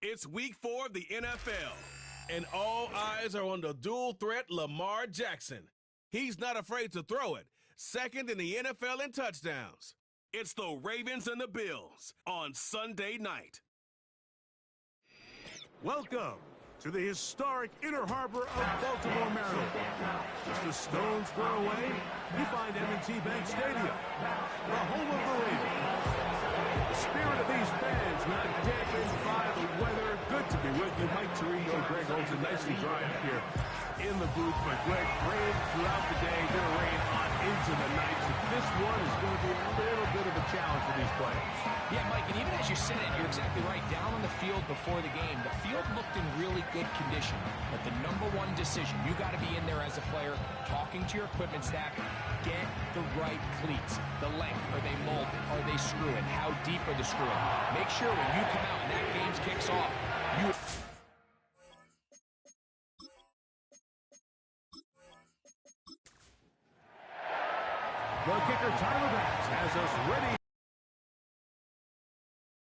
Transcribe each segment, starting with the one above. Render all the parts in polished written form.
It's week 4 of the NFL, and all eyes are on the dual threat Lamar Jackson. He's not afraid to throw it, second in the NFL in touchdowns. It's the Ravens and the Bills on Sunday night. Welcome to the historic inner harbor of Baltimore, Maryland. Just a stone's throw away, you find M&T Bank Stadium, the home of the Ravens. The spirit of these fans not dampened by the weather. Good to be with you. Mike Torino and Greg Olsen nicely dry up here in the booth. But Greg, rain throughout the day, going to rain on into the night. So this one is going to be a little bit of a challenge for these players. Yeah, Mike, and even as you said it, you're exactly right. Down on the field before the game, the field looked in really good condition. But the number one decision, you got to be in there as a player, talking to your equipment staff, get the right cleats. The length, are they molded? Are they screwing? How deep are they screwing? Make sure when you come out and that game kicks off, you... The kicker, Tyler Bass, has us ready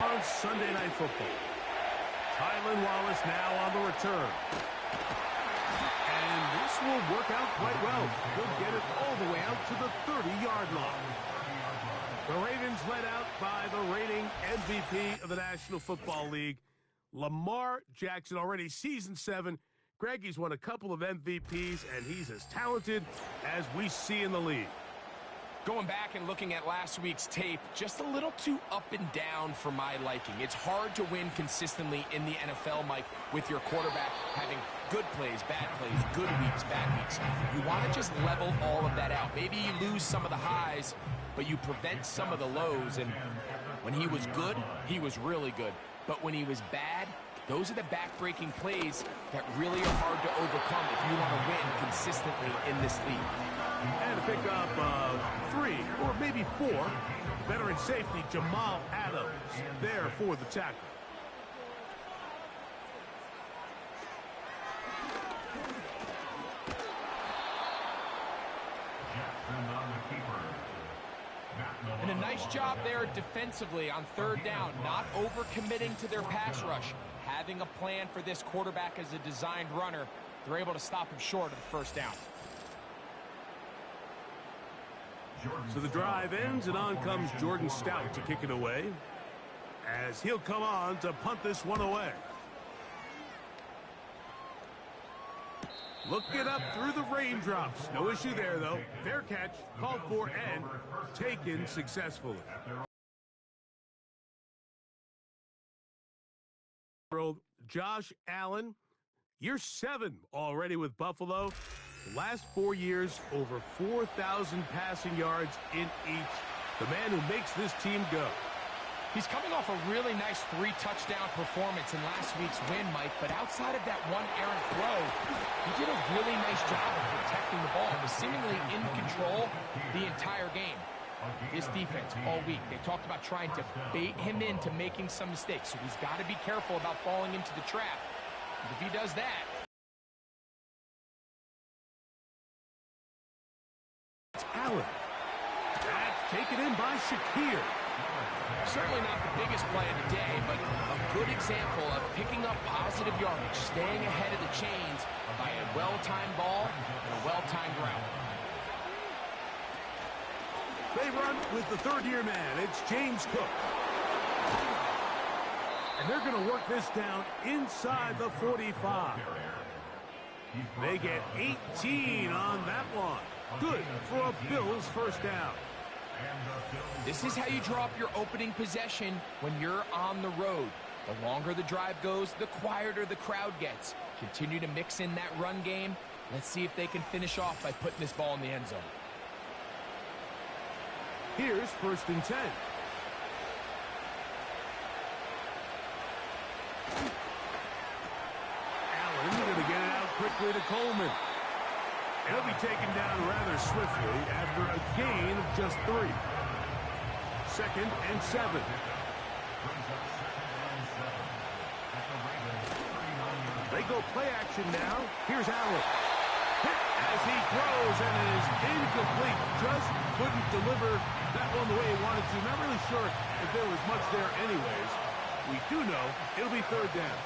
on Sunday Night Football. Tylan Wallace now on the return. And this will work out quite well. He'll get it all the way out to the 30-yard line. The Ravens led out by the reigning MVP of the National Football League, Lamar Jackson, already season 7. Greg, he's won a couple of MVPs, and he's as talented as we see in the league. Going back and looking at last week's tape, just a little too up and down for my liking. It's hard to win consistently in the NFL, Mike, with your quarterback having good plays, bad plays, good weeks, bad weeks. You want to just level all of that out. Maybe you lose some of the highs, but you prevent some of the lows. And when he was good, he was really good. But when he was bad, those are the back-breaking plays that really are hard to overcome if you want to win consistently in this league. And to pick up 3 or maybe 4, veteran safety Jamal Adams there for the tackle. And a nice job there defensively on 3rd down, not overcommitting to their pass rush. Having a plan for this quarterback as a designed runner, they're able to stop him short of the 1st down. So the drive ends, and on comes Jordan Stout to kick it away, as he'll come on to punt this one away. Look it up through the raindrops. No issue there, though. Fair catch, called for, and taken successfully. Josh Allen, year 7 already with Buffalo. The last 4 years, over 4,000 passing yards in each. The man who makes this team go. He's coming off a really nice 3-touchdown performance in last week's win, Mike, but outside of that one errant throw, he did a really nice job of protecting the ball and was seemingly in control the entire game. This defense all week, they talked about trying to bait him into making some mistakes, so he's got to be careful about falling into the trap. And if he does that, Allen. That's taken in by Shakir. certainly not the biggest play of the day, but a good example of picking up positive yardage, staying ahead of the chains by a well-timed ball and a well-timed route. They run with the 3rd-year man. It's James Cook. And they're going to work this down inside the 45. They get 18 on that one. Good for a Bills 1st down. This is how you draw up your opening possession when you're on the road. The longer the drive goes, the quieter the crowd gets. Continue to mix in that run game. Let's see if they can finish off by putting this ball in the end zone. Here's 1st and 10. Allen going to get it out quickly to Coleman. He'll be taken down rather swiftly after a gain of just 3. 2nd and 7. They go play action now. Here's Allen. Hit as he throws, and it is incomplete. Just couldn't deliver that one the way he wanted to. Not really sure if there was much there anyways. We do know it'll be third down.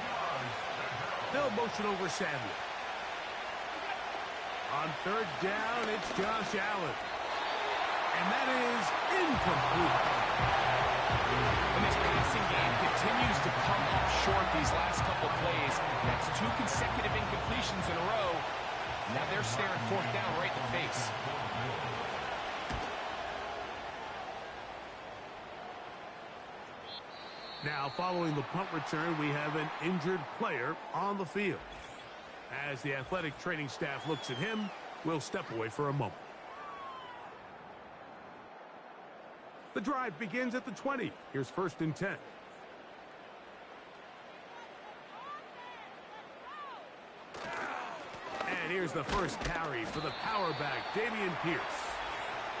They'll motion over Samuel. On third down, it's Josh Allen. And that is incomplete. And this passing game continues to come up short these last couple plays. That's 2 consecutive incompletions in a row. Now they're staring fourth down right in the face. Now, following the punt return, we have an injured player on the field. As the athletic training staff looks at him, we'll step away for a moment. The drive begins at the 20. Here's 1st and 10. And here's the first carry for the power back, Dameon Pierce.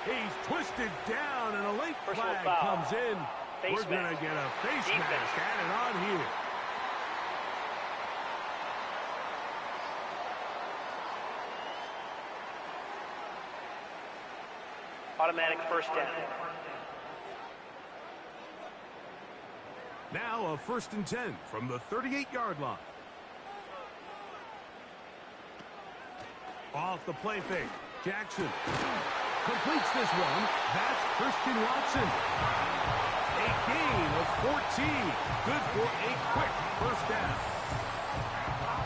He's twisted down, and a late flag comes in. We're going to get a face mask added on here. Automatic first down. Now a 1st and 10 from the 38-yard line. Off the play fake. Jackson completes this one. That's Christian Watson. A gain of 14. Good for a quick first down.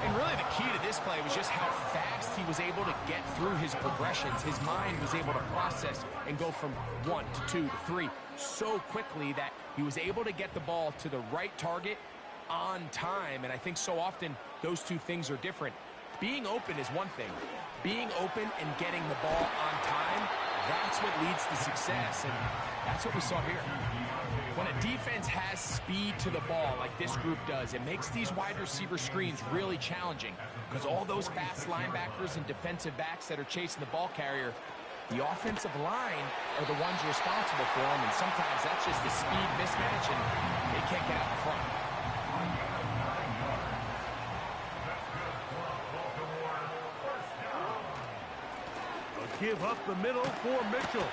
And really the key to this play was just how fast he was able to get through his progressions. His mind was able to process and go from 1 to 2 to 3 so quickly that he was able to get the ball to the right target on time. And I think so often those two things are different. Being open is one thing. Being open and getting the ball on time, that's what leads to success. And that's what we saw here. When a defense has speed to the ball like this group does, it makes these wide receiver screens really challenging because all those fast linebackers and defensive backs that are chasing the ball carrier, the offensive line are the ones responsible for them, and sometimes that's just a speed mismatch, and they can't get out in front. A give up the middle for Mitchell.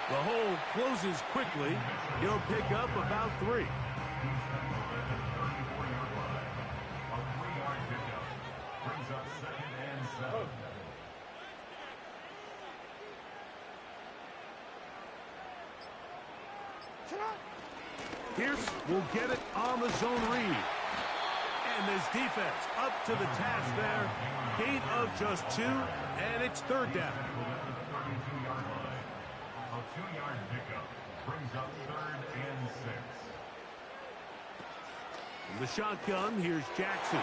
The hole closes quickly. He'll pick up about 3. Pierce will get it on the zone read. And this defense up to the task there. Gain of just 2, and it's third down. A 2-yard pickup brings up 3rd and 6. From the shotgun, here's Jackson.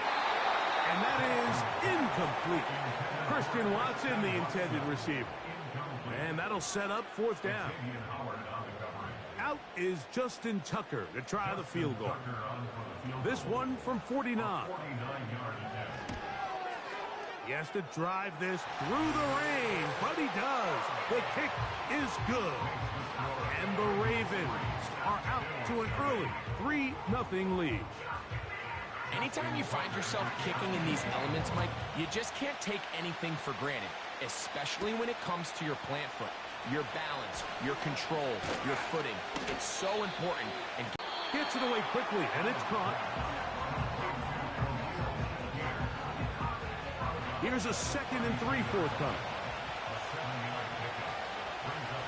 And that is incomplete. Christian Watson, the intended receiver. And that'll set up 4th down. Out is Justin Tucker to try the field goal. This one from 49. He has to drive this through the rain, but he does. The kick is good. And the Ravens are out to an early 3-0 lead. Anytime you find yourself kicking in these elements, Mike, you just can't take anything for granted, especially when it comes to your plant foot, your balance, your control, your footing. It's so important. And gets it away quickly, and it's caught. Here's a 2nd and 3 forthcoming.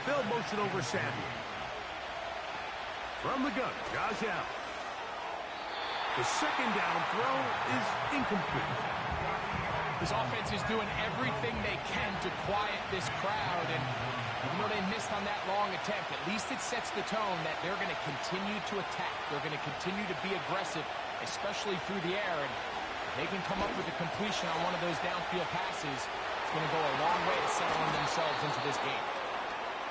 They'll motion over Samuel. From the gun, Josh Allen. The 2nd down throw is incomplete. This offense is doing everything they can to quiet this crowd, and even though they missed on that long attempt, at least it sets the tone that they're going to continue to attack. They're going to continue to be aggressive, especially through the air, and if they can come up with a completion on one of those downfield passes, it's going to go a long way to settling themselves into this game.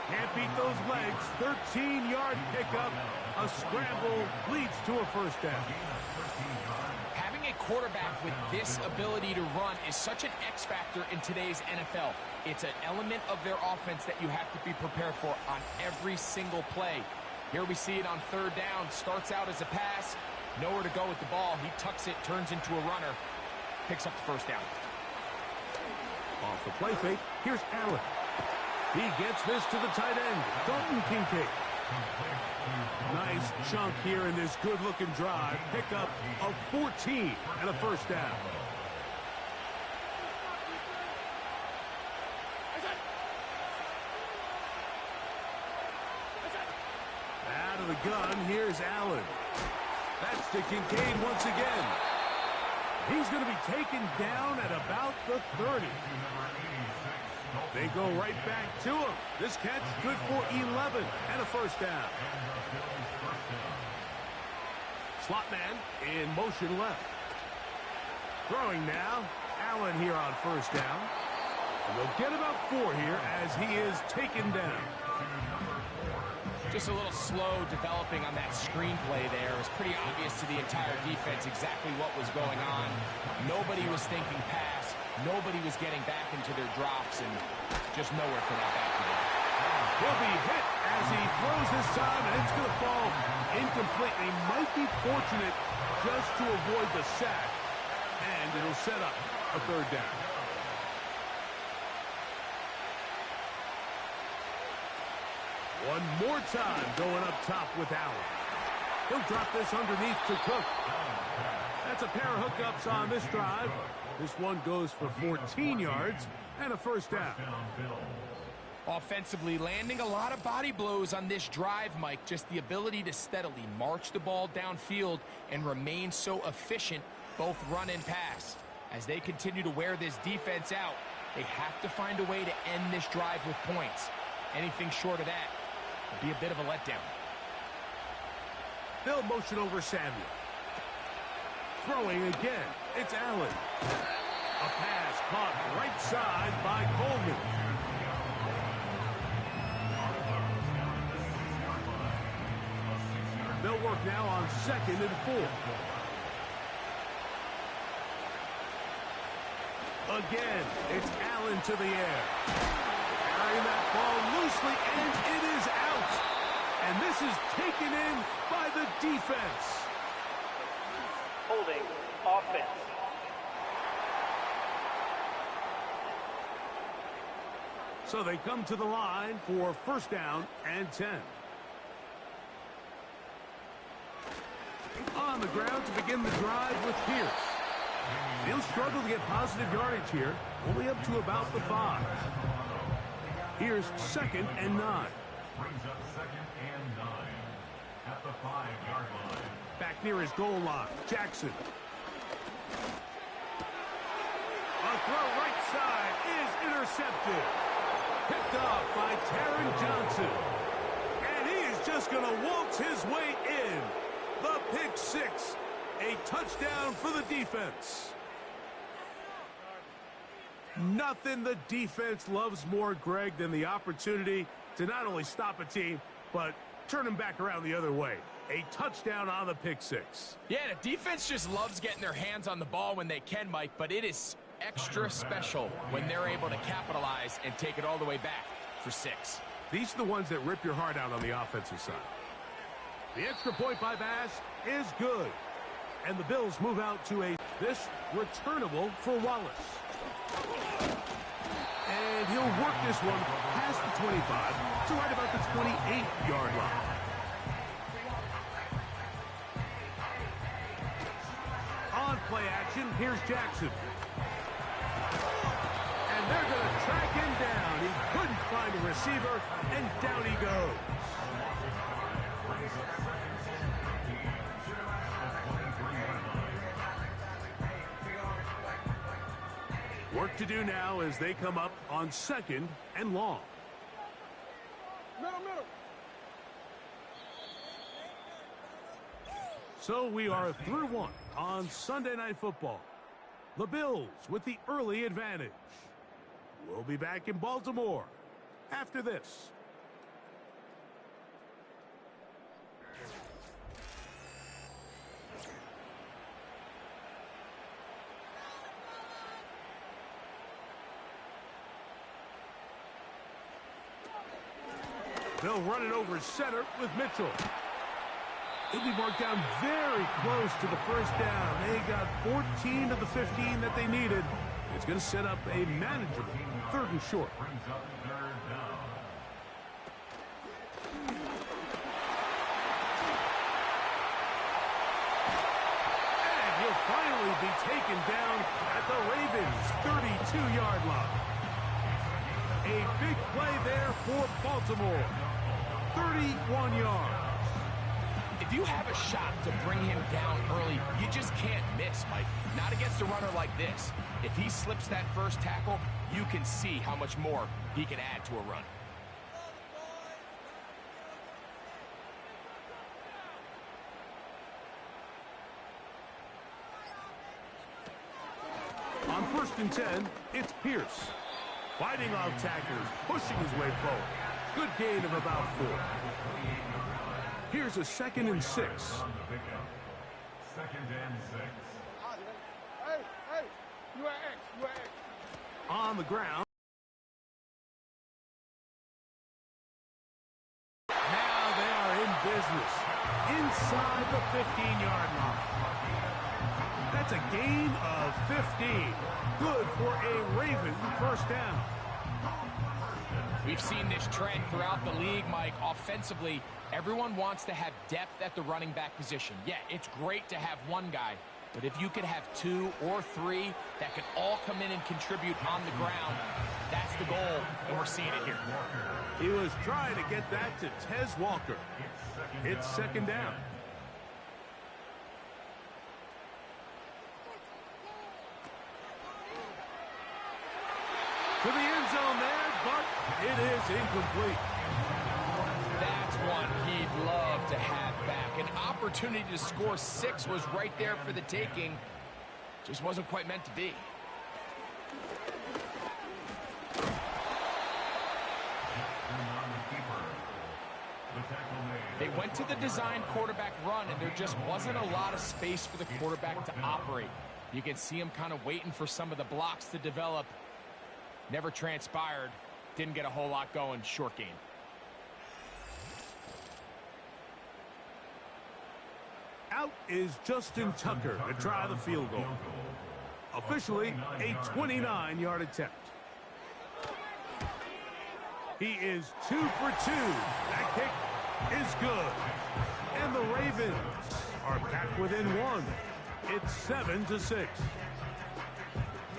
Can't beat those legs. 13-yard pickup. A scramble leads to a 1st down. Having a quarterback with this ability to run is such an X factor in today's NFL. It's an element of their offense that you have to be prepared for on every single play. Here we see it on 3rd down. Starts out as a pass. Nowhere to go with the ball. He tucks it, turns into a runner. Picks up the 1st down. Off the play fake, here's Allen. He gets this to the tight end, Dalton Kincaid. Nice chunk here in this good-looking drive. Pickup of 14 and a first down. Out of the gun, here's Allen. That's to Kincaid once again. He's going to be taken down at about the 30. They go right back to him. This catch good for 11 and a first down. Slot man in motion left. Throwing now. Allen here on first down. And they'll get about 4 here as he is taken down. Just a little slow developing on that screenplay there. It was pretty obvious to the entire defense exactly what was going on. Nobody was thinking pass. Nobody was getting back into their drops, and just nowhere for that back to go. He'll be hit as he throws this time, and it's going to fall incomplete. They might be fortunate just to avoid the sack, and it'll set up a third down. One more time going up top with Allen. He'll drop this underneath to Cook. That's a pair of hookups on this drive. This one goes for 14 yards and a first down. Offensively, landing a lot of body blows on this drive, Mike. Just the ability to steadily march the ball downfield and remain so efficient, both run and pass. As they continue to wear this defense out, they have to find a way to end this drive with points. Anything short of that would be a bit of a letdown. They'll motion over Samuel. Throwing again, it's Allen. A pass caught right side by Coleman. They'll work now on 2nd and 4. Again, it's Allen to the air. Carrying that ball loosely, and it is out. And this is taken in by the defense. Holding offense. So they come to the line for first down and 10. On the ground to begin the drive with Pierce. He'll struggle to get positive yardage here, only up to about the 5. Here's 2nd and 9. Brings up 2nd and 9 at the 5-yard line. Back near his goal line, Jackson. A throw right side is intercepted. Picked off by Taron Johnson. And he is just going to waltz his way in. The pick 6. A touchdown for the defense. Nothing the defense loves more, Greg, than the opportunity to not only stop a team, but turn them back around the other way. A touchdown on the pick 6. Yeah, the defense just loves getting their hands on the ball when they can, Mike, but it is extra special when they're able to capitalize and take it all the way back for 6. These are the ones that rip your heart out on the offensive side. The extra point by Bass is good. And the Bills move out to this returnable for Wallace. And he'll work this one past the 25 to right about the 28-yard line. On play action, here's Jackson. And they're going to track him down. He couldn't find a receiver, and down he goes. Work to do now as they come up on 2nd and long. Middle. So we are through 1 on Sunday Night Football. The Bills with the early advantage. We'll be back in Baltimore after this. They'll run it over center with Mitchell. He'll be marked down very close to the first down. They got 14 of the 15 that they needed. It's going to set up a manageable 3rd and short. finally be taken down at the Ravens' 32-yard line. A big play there for Baltimore. 31 yards. If you have a shot to bring him down early, you just can't miss, Mike. Not against a runner like this. If he slips that first tackle, you can see how much more he can add to a run. On 1st and 10, it's Pierce. Fighting off tacklers, pushing his way forward. Good gain of about 4. Here's a 2nd and 6. 2nd and 6. Hey, you are X. On the ground. Now they are in business. Inside the 15-yard line. That's a gain of 15. Good for a Raven first down. We've seen this trend throughout the league, Mike. Offensively, everyone wants to have depth at the running back position. Yeah, it's great to have one guy, but if you could have 2 or 3 that can all come in and contribute on the ground, that's the goal, and we're seeing it here. He was trying to get that to Tez Walker. It's 2nd down. To the end zone there, but it is incomplete. That's one he'd love to have back. An opportunity to score 6 was right there for the taking. Just wasn't quite meant to be. They went to the design quarterback run, and there just wasn't a lot of space for the quarterback to operate. You can see him kind of waiting for some of the blocks to develop. Never transpired. Didn't get a whole lot going. Short game. Out is Justin Tucker to try the field goal. Officially, a 29-yard attempt. He is 2 for 2. That kick is good. And the Ravens are back within 1. It's 7-6.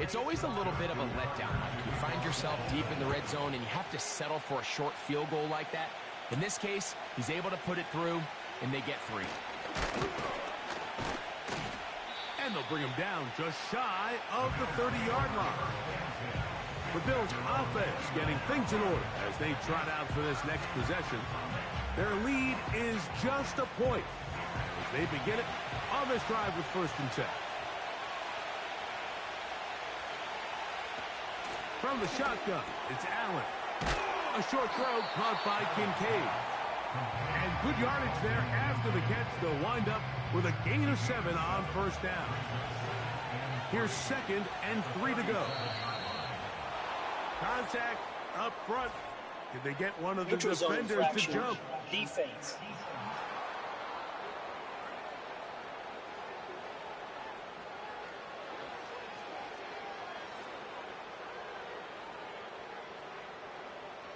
It's always a little bit of a letdown, Mike. You find yourself deep in the red zone and you have to settle for a short field goal like that. In this case, he's able to put it through, and they get 3. And they'll bring him down just shy of the 30-yard line. The Bills' offense getting things in order as they trot out for this next possession. Their lead is just a point as they begin it on this drive with 1st and 10. From the shotgun, it's Allen. A short throw caught by Kincaid. And good yardage there after the catch. They'll wind up with a gain of 7 on 1st down. Here's 2nd and 3 to go. Contact up front. Did they get one of the defenders to jump? Defense.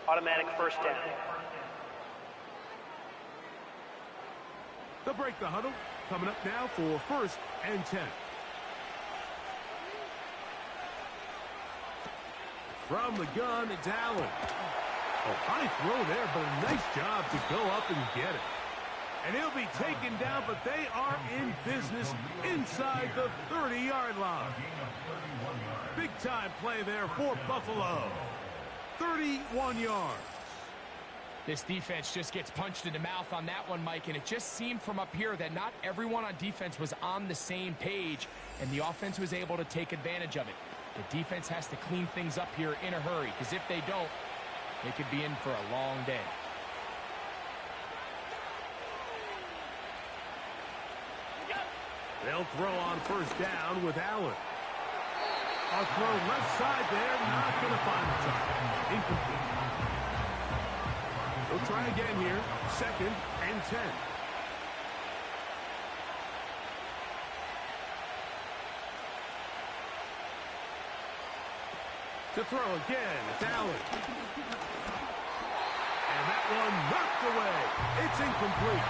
Automatic first down. They'll break the huddle. Coming up now for 1st and 10. From the gun, it's Allen. A high throw there, but a nice job to go up and get it. And he'll be taken down, but they are in business inside the 30-yard line. Big-time play there for Buffalo. 31 yards. This defense just gets punched in the mouth on that one, Mike, and it just seemed from up here that not everyone on defense was on the same page, and the offense was able to take advantage of it. The defense has to clean things up here in a hurry, because if they don't, they could be in for a long day. They'll throw on 1st down with Allen. A throw left side there, not going to find the target. Incomplete. They'll try again here. 2nd and 10. To throw again, it's Allen. And that one knocked away. It's incomplete.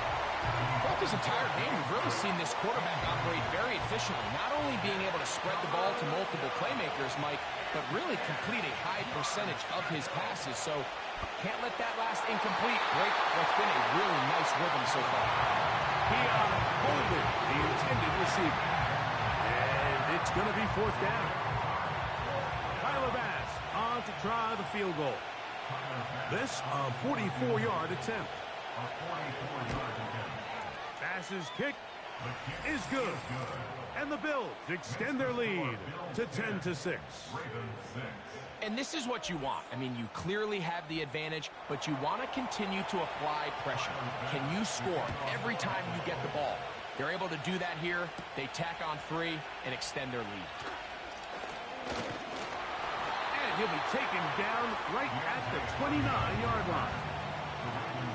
Throughout this entire game, we've really seen this quarterback operate very efficiently, not only being able to spread the ball to multiple playmakers, Mike, but really complete a high percentage of his passes. So can't let that last incomplete break what's been a really nice rhythm so far. He holding the intended receiver. And it's going to be fourth down. Kyler Bass on to try the field goal. This a 44-yard attempt. Bass's kick is good. And the Bills extend their lead to 10-6. And this is what you want. I mean, you clearly have the advantage, but you want to continue to apply pressure. Can you score every time you get the ball? They're able to do that here. They tack on 3 and extend their lead. And he'll be taken down right at the 29-yard line.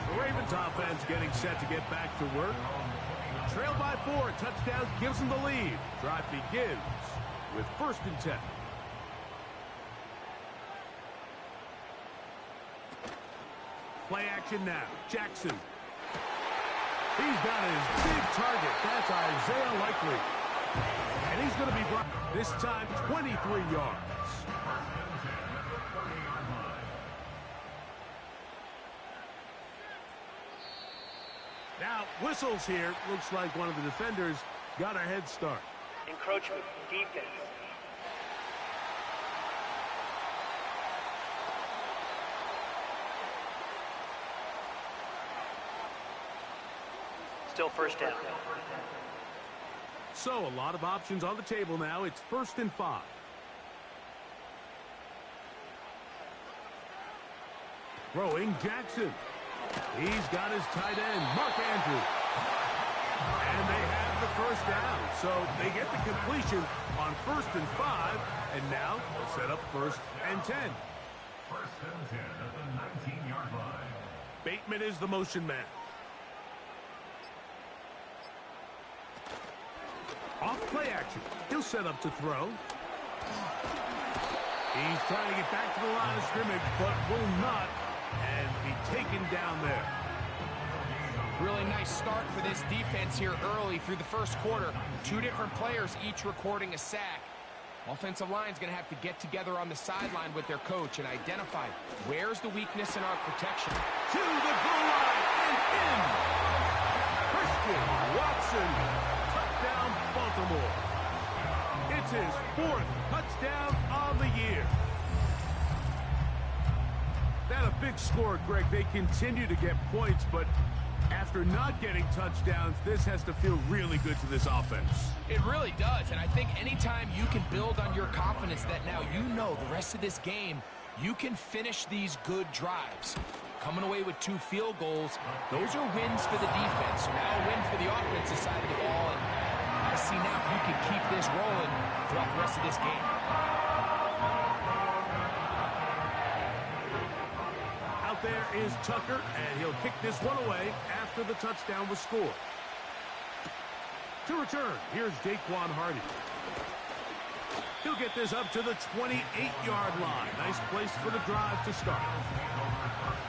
The Ravens offense getting set to get back to work. Trailed by 4, touchdown gives them the lead. Drive begins with 1st and 10. Play action now. Jackson. He's got his big target. That's Isaiah Likely. And he's going to be brought this time 23 yards. Now, whistles here. Looks like one of the defenders got a head start. Encroachment, defense. Still first down. So, a lot of options on the table now. It's 1st and 5. Throwing Jackson. He's got his tight end, Mark Andrews. And they have the first down. So they get the completion on 1st and 5. And now they'll set up 1st and 10. 1st and 10 at the 19-yard line. Bateman is the motion man. Off play action. He'll set up to throw. He's trying to get back to the line of scrimmage, but will not, and be taken down there. Really nice start for this defense here early through the first quarter. 2 different players each recording a sack. Offensive line's going to have to get together on the sideline with their coach and identify where's the weakness in our protection. To the goal line and in. Christian Watson. Touchdown, Baltimore. It's his 4th touchdown on the year. That a big score, Greg. They continue to get points, but after not getting touchdowns, this has to feel really good to this offense. It really does, and I think anytime you can build on your confidence that now you know the rest of this game, you can finish these good drives. Coming away with 2 field goals, those are wins for the defense. So now a win for the offensive side of the ball, and I see now if you can keep this rolling throughout the rest of this game. Out there is Tucker, and he'll kick this one away after the touchdown was scored. To return, here's Daquan Hardy. He'll get this up to the 28-yard line. Nice place for the drive to start.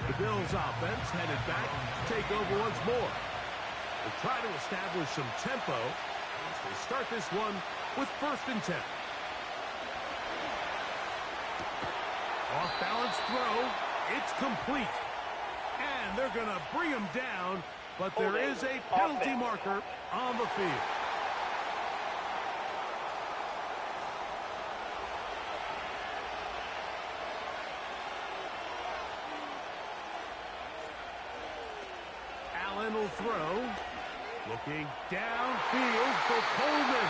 The Bills offense headed back to take over once more. They'll try to establish some tempo as they start this one with 1st and 10. Off-balance throw. It's complete. And they're going to bring him down, but there is a penalty marker on the field. Allen will throw. Looking downfield for Coleman.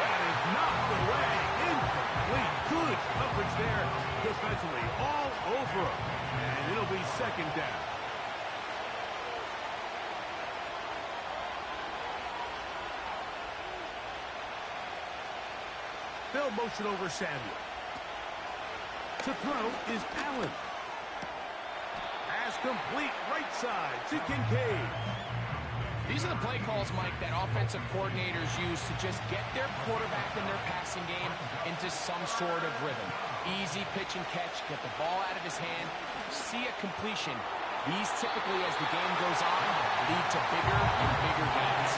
That is knocked away. Incomplete. Good coverage there defensively. All over him. And it'll be 2nd down. They'll motion over Samuel. To throw is Allen. Pass complete right side to Kincaid. These are the play calls, Mike, that offensive coordinators use to just get their quarterback and their passing game into some sort of rhythm. Easy pitch and catch, get the ball out of his hand, see a completion, These typically, as the game goes on, lead to bigger and bigger gains.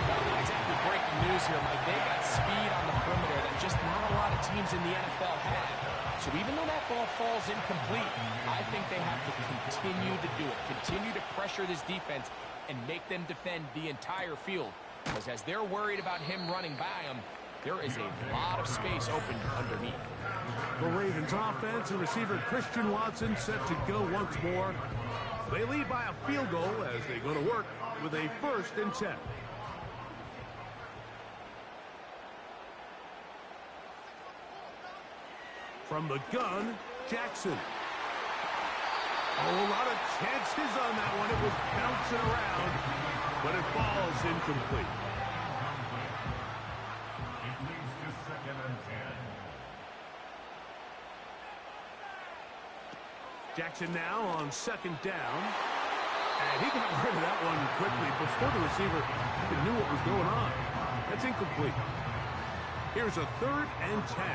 Well, not exactly breaking news here, Mike. They've got speed on the perimeter that just not a lot of teams in the NFL have. So even though that ball falls incomplete, I think they have to continue to do it. Continue to pressure this defense and make them defend the entire field. Because as they're worried about him running by them, there is a lot of space open underneath. The Ravens offense and receiver Christian Watson set to go once more. They lead by a field goal as they go to work with a 1st and 10. From the gun, Jackson. Oh, a lot of chances on that one. It was bouncing around, but it falls incomplete. It leads to 2nd and 10. Jackson now on 2nd down. And he got rid of that one quickly before the receiver even knew what was going on. That's incomplete. Here's a 3rd and 10.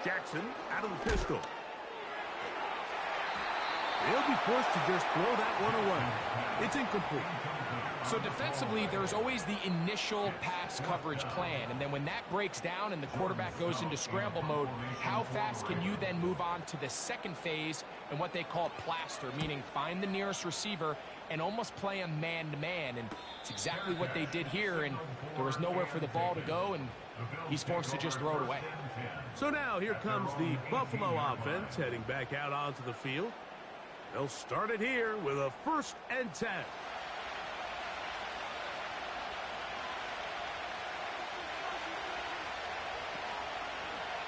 Jackson out of the pistol. He'll be forced to just throw that one away. It's incomplete. So defensively, there's always the initial pass coverage plan. And then when that breaks down and the quarterback goes into scramble mode, how fast can you then move on to the second phase and what they call plaster, meaning find the nearest receiver and almost play a man-to-man. And it's exactly what they did here, and there was nowhere for the ball to go, and he's forced to just throw it away. So now here comes the Buffalo offense heading back out onto the field. They'll start it here with a 1st and 10.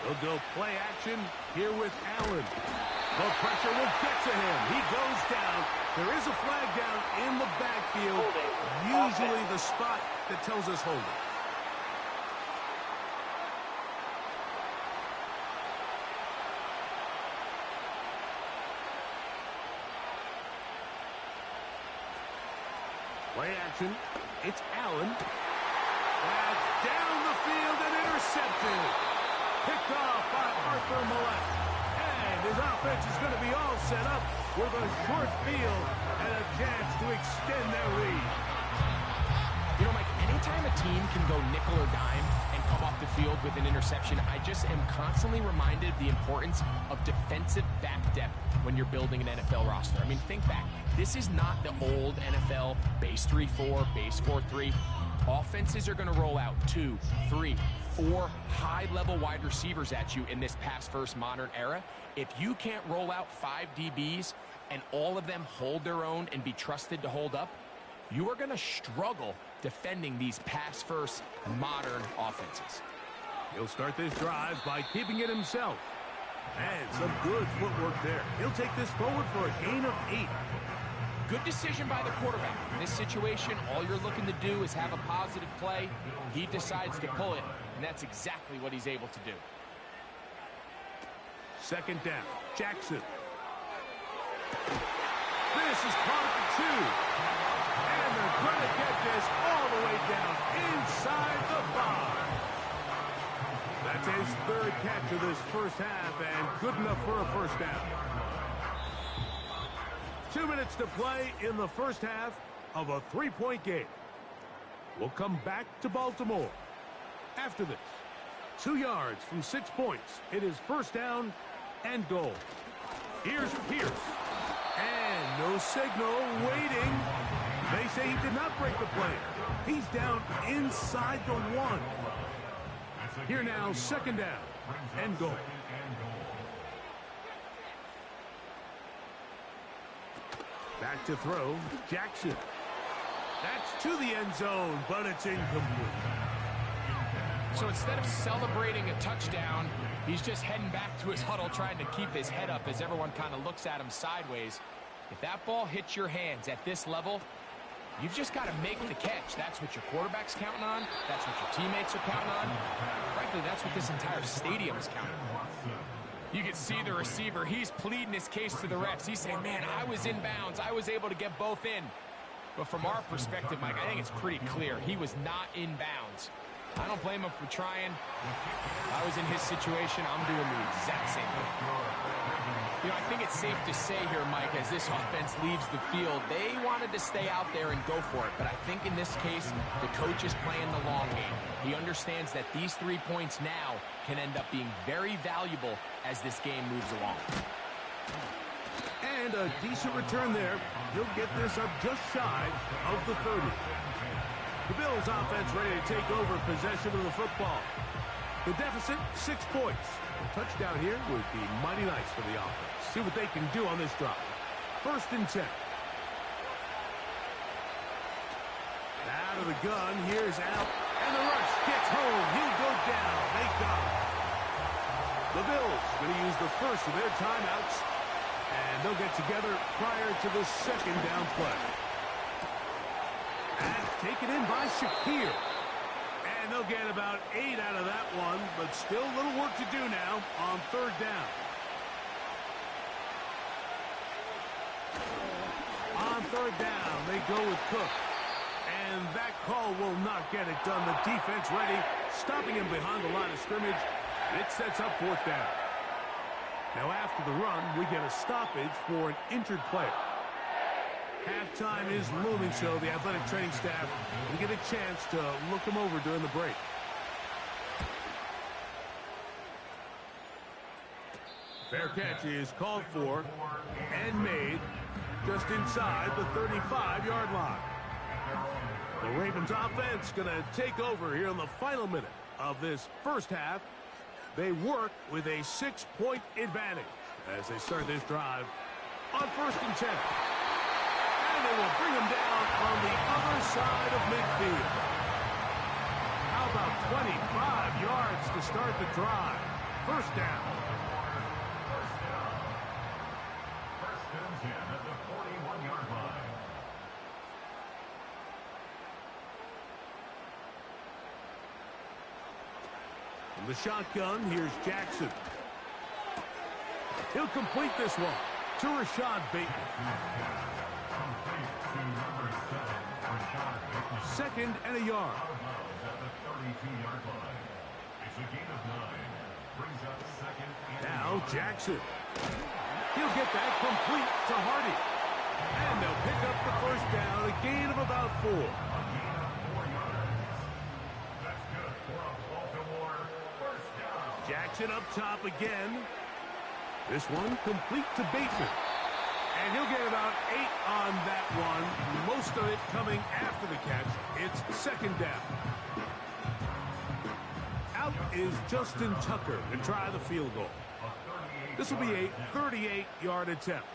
They'll go play action here with Allen. The pressure will get to him. He goes down. There is a flag down in the backfield. Usually the spot that tells us holding. Play action. It's Allen. That's down the field and intercepted. Picked off by Arthur Millette. And his offense is going to be all set up with a short field and a chance to extend their lead. You know, Mike, anytime a team can go nickel or dime and come off the field with an interception, I just am constantly reminded of the importance of defensive back depth when you're building an NFL roster. I mean, think back. This is not the old NFL base 3-4, base 4-3. Offenses are going to roll out 2, 3, 4 high-level wide receivers at you in this pass-first modern era. If you can't roll out 5 DBs and all of them hold their own and be trusted to hold up, you are going to struggle defending these pass-first modern offenses. He'll start this drive by keeping it himself. And some good footwork there. He'll take this forward for a gain of 8. Good decision by the quarterback. In this situation, all you're looking to do is have a positive play. He decides to pull it, and that's exactly what he's able to do. 2nd down. Jackson. This is caught at the 2. And they're going to get this all the way down inside the 5. That's his 3rd catch of this first half, and good enough for a 1st down. 2 minutes to play in the first half of a 3-point game. We'll come back to Baltimore. After this, 2 yards from 6 points. It is 1st down and goal. Here's Pierce. And no signal, waiting. They say he did not break the play. He's down inside the 1. Here now, 2nd down and goal. Back to throw, Jackson. That's to the end zone, but it's incomplete. So instead of celebrating a touchdown, he's just heading back to his huddle trying to keep his head up as everyone kind of looks at him sideways. If that ball hits your hands at this level, you've just got to make the catch. That's what your quarterback's counting on. That's what your teammates are counting on. Frankly, that's what this entire stadium is counting on. You can see the receiver. He's pleading his case to the refs. He's saying, man, I was in bounds. I was able to get both in. But from our perspective, Mike, I think it's pretty clear. He was not in bounds. I don't blame him for trying. If I was in his situation, I'm doing the exact same thing. You know, I think it's safe to say here, Mike, as this offense leaves the field, they wanted to stay out there and go for it. But I think in this case, the coach is playing the long game. He understands that these 3 points now can end up being very valuable as this game moves along. And a decent return there. He'll get this up just shy of the 30. The Bills offense ready to take over possession of the football. The deficit, 6 points. A touchdown here would be mighty nice for the offense. See what they can do on this drive. 1st and 10. Out of the gun, here's out. And the rush gets home. He'll go down. They got him. The Bills going to use the first of their timeouts. And they'll get together prior to the 2nd down play. And taken in by Shakir. And they'll get about 8 out of that one, but still a little work to do now on 3rd down. On 3rd down, they go with Cook. And that call will not get it done. The defense ready, stopping him behind the line of scrimmage. It sets up 4th down. Now after the run, we get a stoppage for an injured player. Halftime is looming, so the athletic training staff will get a chance to look him over during the break. Fair catch is called for and made just inside the 35-yard line. The Ravens offense going to take over here in the final minute of this first half. They work with a 6-point advantage as they start this drive on 1st and 10. And they will bring him down on the other side of midfield. How about 25 yards to start the drive? 1st down. First and 10 at the 41-yard line. From the shotgun, here's Jackson. He'll complete this one to Rashad Bateman. 2nd and a yard. At the 32-yard line. It's a gain of 9. Brings up 2nd and Now Jackson. He'll get that complete to Hardy. And they'll pick up the 1st down, a gain of about 4. a gain of 4 yards. That's good for a Baltimore first down. Jackson up top again. This one complete to Bateman. And he'll get about 8 on that one. Most of it coming after the catch. It's 2nd down. Out is Justin Tucker to try the field goal. This will be a 38-yard attempt.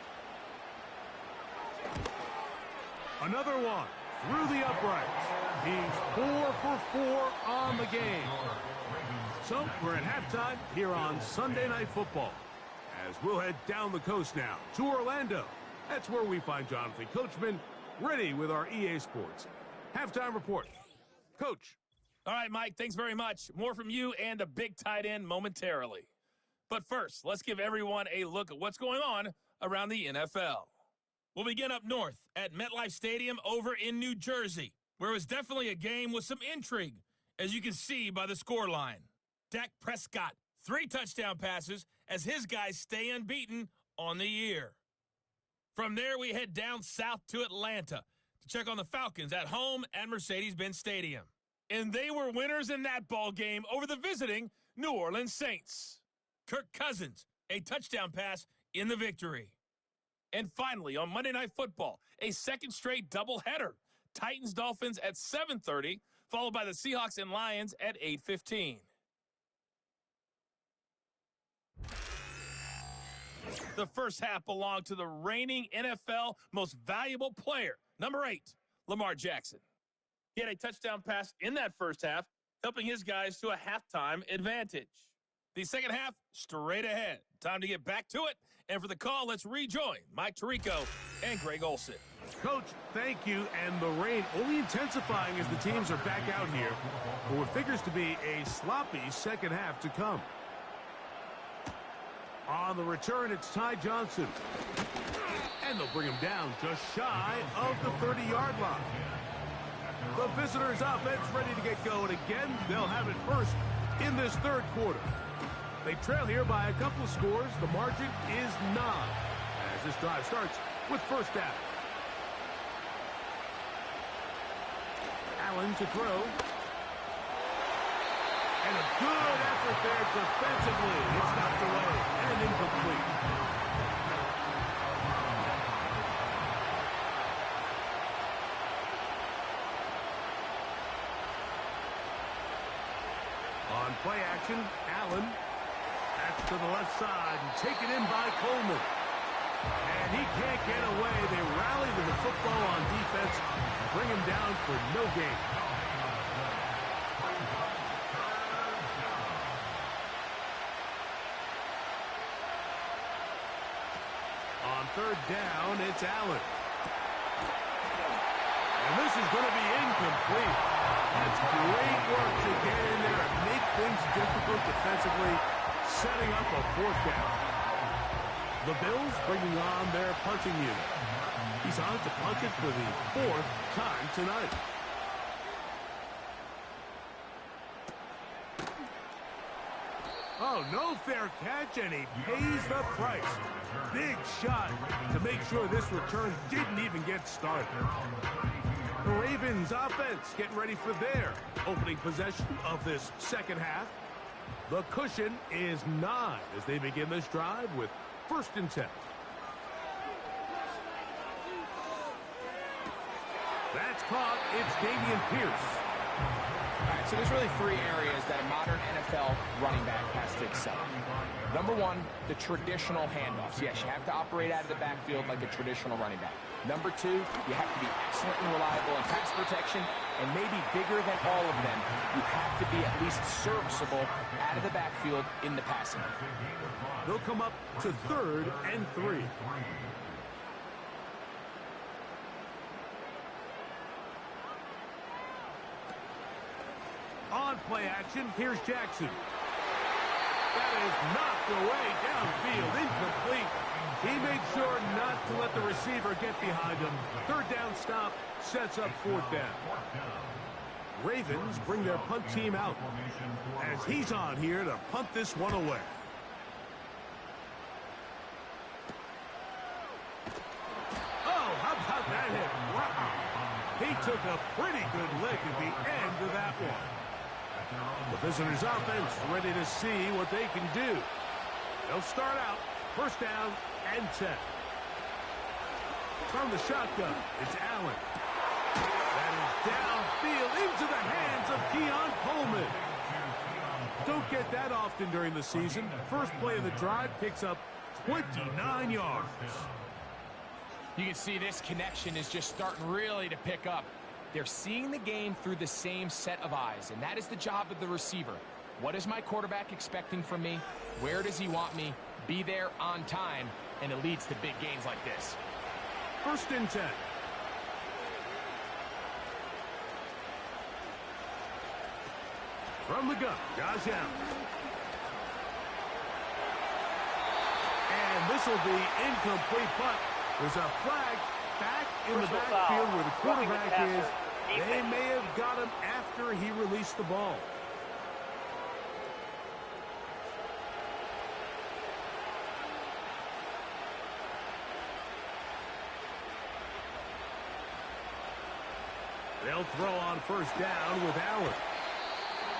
Another one through the uprights. He's 4 for 4 on the game. So we're at halftime here on Sunday Night Football. As we'll head down the coast now to Orlando. That's where we find Jonathan Coachman ready with our EA Sports halftime report. Coach. All right, Mike, thanks very much. More from you and a big tight end momentarily. But first, let's give everyone a look at what's going on around the NFL. We'll begin up north at MetLife Stadium over in New Jersey, where it was definitely a game with some intrigue, as you can see by the scoreline. Dak Prescott, 3 touchdown passes as his guys stay unbeaten on the year. From there, we head down south to Atlanta to check on the Falcons at home at Mercedes-Benz Stadium. And they were winners in that ball game over the visiting New Orleans Saints. Kirk Cousins, a touchdown pass in the victory. And finally, on Monday Night Football, a 2nd straight doubleheader. Titans-Dolphins at 7:30, followed by the Seahawks and Lions at 8:15. The first half belonged to the reigning NFL most valuable player, number 8, Lamar Jackson. He had a touchdown pass in that first half, helping his guys to a halftime advantage. The second half, straight ahead. Time to get back to it. And for the call, let's rejoin Mike Tirico and Greg Olson. Coach, thank you. And the rain only intensifying as the teams are back out here for what figures to be a sloppy second half to come. On the return, it's Ty Johnson. And they'll bring him down just shy of the 30-yard line. The visitors' offense ready to get going again. They'll have it first in this third quarter. They trail here by a couple of scores. The margin is 9 as this drive starts with first down. Allen to throw. And a good effort there defensively. It's knocked away and incomplete. On play action, Allen. That's to the left side and taken in by Coleman. And he can't get away. They rally to the football on defense and bring him down for no gain. On third down, it's Allen. And this is going to be incomplete. That's great work to get in there and make things difficult defensively, setting up a fourth down. The Bills bringing on their punting unit. He's on to punt it for the fourth time tonight. Oh, no fair catch, and he pays the price. Big shot to make sure this return didn't even get started. The Ravens offense getting ready for their opening possession of this second half. The cushion is 9 as they begin this drive with first and 10. That's caught. It's Dameon Pierce. All right, so there's really 3 areas that a modern NFL running back has to excel in. Number 1, the traditional handoffs. Yes, you have to operate out of the backfield like a traditional running back. Number 2, you have to be excellent and reliable in pass protection, and maybe bigger than all of them, you have to be at least serviceable out of the backfield in the passing. They'll come up to third and 3. On play action, here's Jackson. That is knocked away downfield, incomplete. He made sure not to let the receiver get behind him. Third down stop sets up fourth down. Ravens bring their punt team out as he's on here to punt this one away. Oh, how about that hit? Wow. He took a pretty good lick at the end of that one. The visitors' offense ready to see what they can do. They'll start out first down and 10. From the shotgun, it's Allen. That is downfield into the hands of Keon Coleman. Don't get that often during the season. First play of the drive picks up 29 yards. You can see this connection is just starting really to pick up. They're seeing the game through the same set of eyes, and that is the job of the receiver. What is my quarterback expecting from me? Where does he want me? Be there on time, and it leads to big gains like this. First and 10. From the gun, Josh Allen. And this will be incomplete, but there's a flag back in the backfield where the quarterback is. They may have got him after he released the ball. They'll throw on first down with Allen.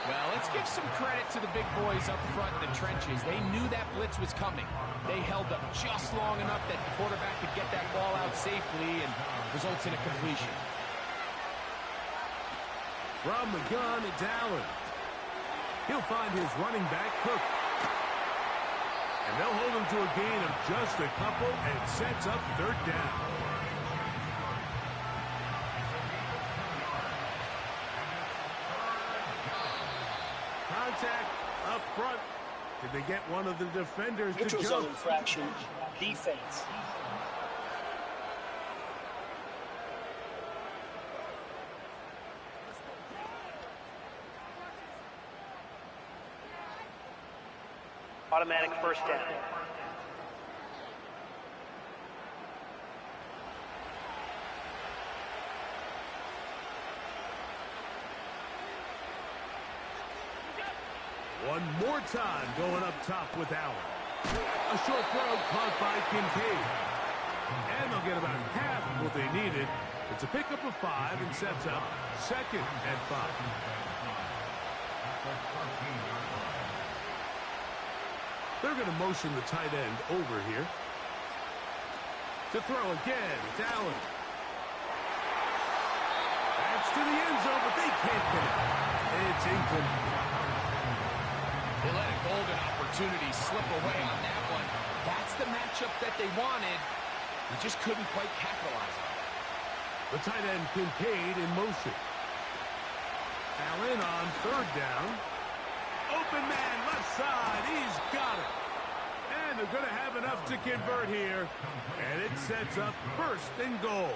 Well, let's give some credit to the big boys up front in the trenches. They knew that blitz was coming. They held up just long enough that the quarterback could get that ball out safely and results in a completion. From the gun, it's Allen. He'll find his running back, Cook. And they'll hold him to a gain of just a couple and sets up third down. Contact up front. Did they get one of the defenders to Neutral jump? zone infraction. Defense. Automatic first down. One more time going up top with Allen. A short throw caught by Kincaid. And they'll get about half of what they needed. It's a pickup of 5 and sets up second and 5. They're going to motion the tight end over here. To throw again, it's Allen. That's to the end zone, but they can't connect. It's incomplete. They let a golden opportunity slip away on that one. That's the matchup that they wanted. They just couldn't quite capitalize on it. The tight end Kincaid in motion. Allen on third down. Open man, left side. He's got it. And they're going to have enough to convert here. And it sets up first and goal.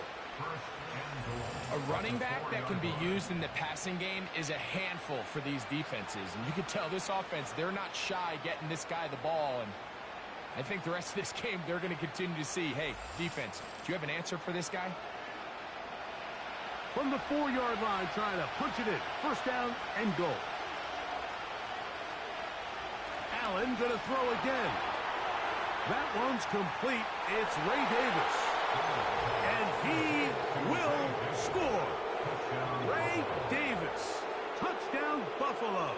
A running back that can be used in the passing game is a handful for these defenses. And you can tell this offense, they're not shy getting this guy the ball. And I think the rest of this game, they're going to continue to see, hey, defense, do you have an answer for this guy? From the 4-yard line, trying to punch it in. First down and goal. Allen going to throw again. That one's complete. It's Ray Davis. And he will score. Ray Davis. Touchdown, Buffalo.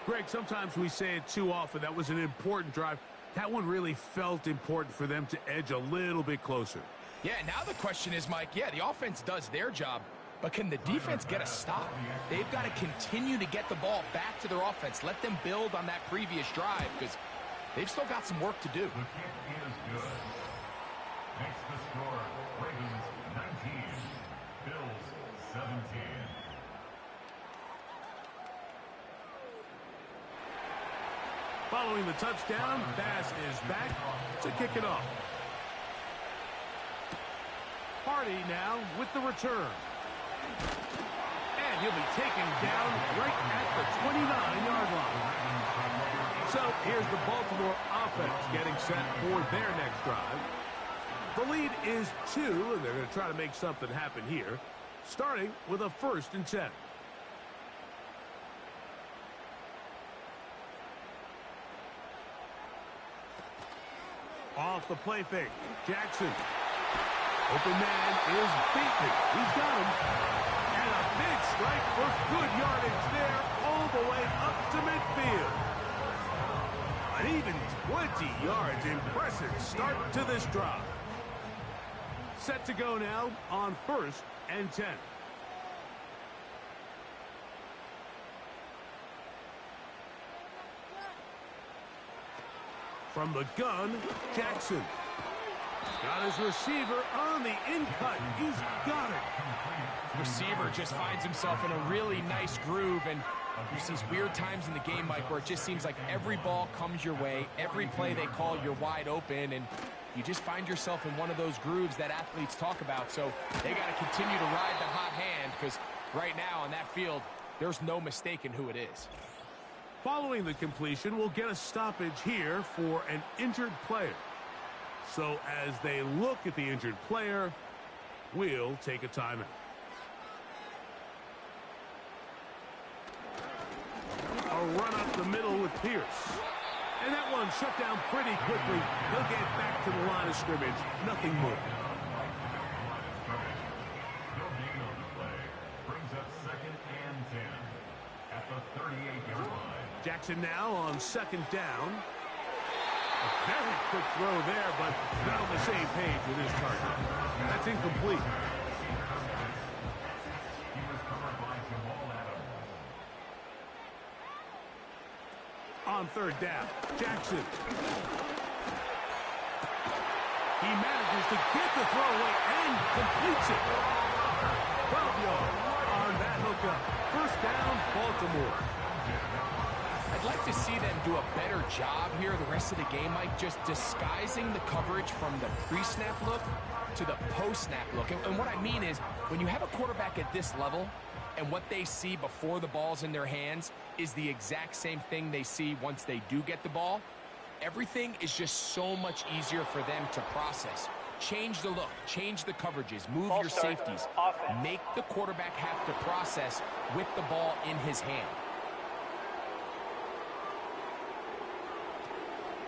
Greg, sometimes we say it too often. That was an important drive. That one really felt important for them to edge a little bit closer. Yeah, now the question is, Mike, yeah, the offense does their job, but can the defense get a stop? They've got to continue to get the ball back to their offense. Let them build on that previous drive because they've still got some work to do. The kick is good. Makes the score, Ravens 19, Bills 17. Following the touchdown, Bass is back to kick it off. Hardy now with the return. And he'll be taken down right at the 29-yard line. So here's the Baltimore offense getting set for their next drive. The lead is 2, and they're going to try to make something happen here, starting with a 1st and 10. Off the play fake, Jackson. Open man is beaten. He's got him. And a big strike for good yardage there all the way up to midfield. An even 20 yards. Impressive start to this drive. Set to go now on 1st and 10. From the gun, Jackson. Got his receiver on the in-cut. He's got it. Receiver just finds himself in a really nice groove, and there's these weird times in the game, Mike, where it just seems like every ball comes your way, every play they call, you're wide open, and you just find yourself in one of those grooves that athletes talk about. So they got to continue to ride the hot hand because right now on that field, there's no mistaking who it is. Following the completion, we'll get a stoppage here for an injured player. So as they look at the injured player, we'll take a timeout. A run up the middle with Pierce. And that one shut down pretty quickly. He'll get back to the line of scrimmage. Nothing more. No gain on the play. Brings up 2nd and 10 at the 38-yard line. Jackson now on 2nd down. A very quick throw there, but not on the same page with his target. That's incomplete. He was covered by Jamal Adams. On 3rd down, Jackson. He manages to get the throw away and completes it. 12 yards on that hookup. 1st down, Baltimore. I'd like to see them do a better job here the rest of the game, Mike, just disguising the coverage from the pre-snap look to the post-snap look. And what I mean is, when you have a quarterback at this level and what they see before the ball's in their hands is the exact same thing they see once they do get the ball, everything is just so much easier for them to process. Change the look, change the coverages, move your safeties. Make the quarterback have to process with the ball in his hand.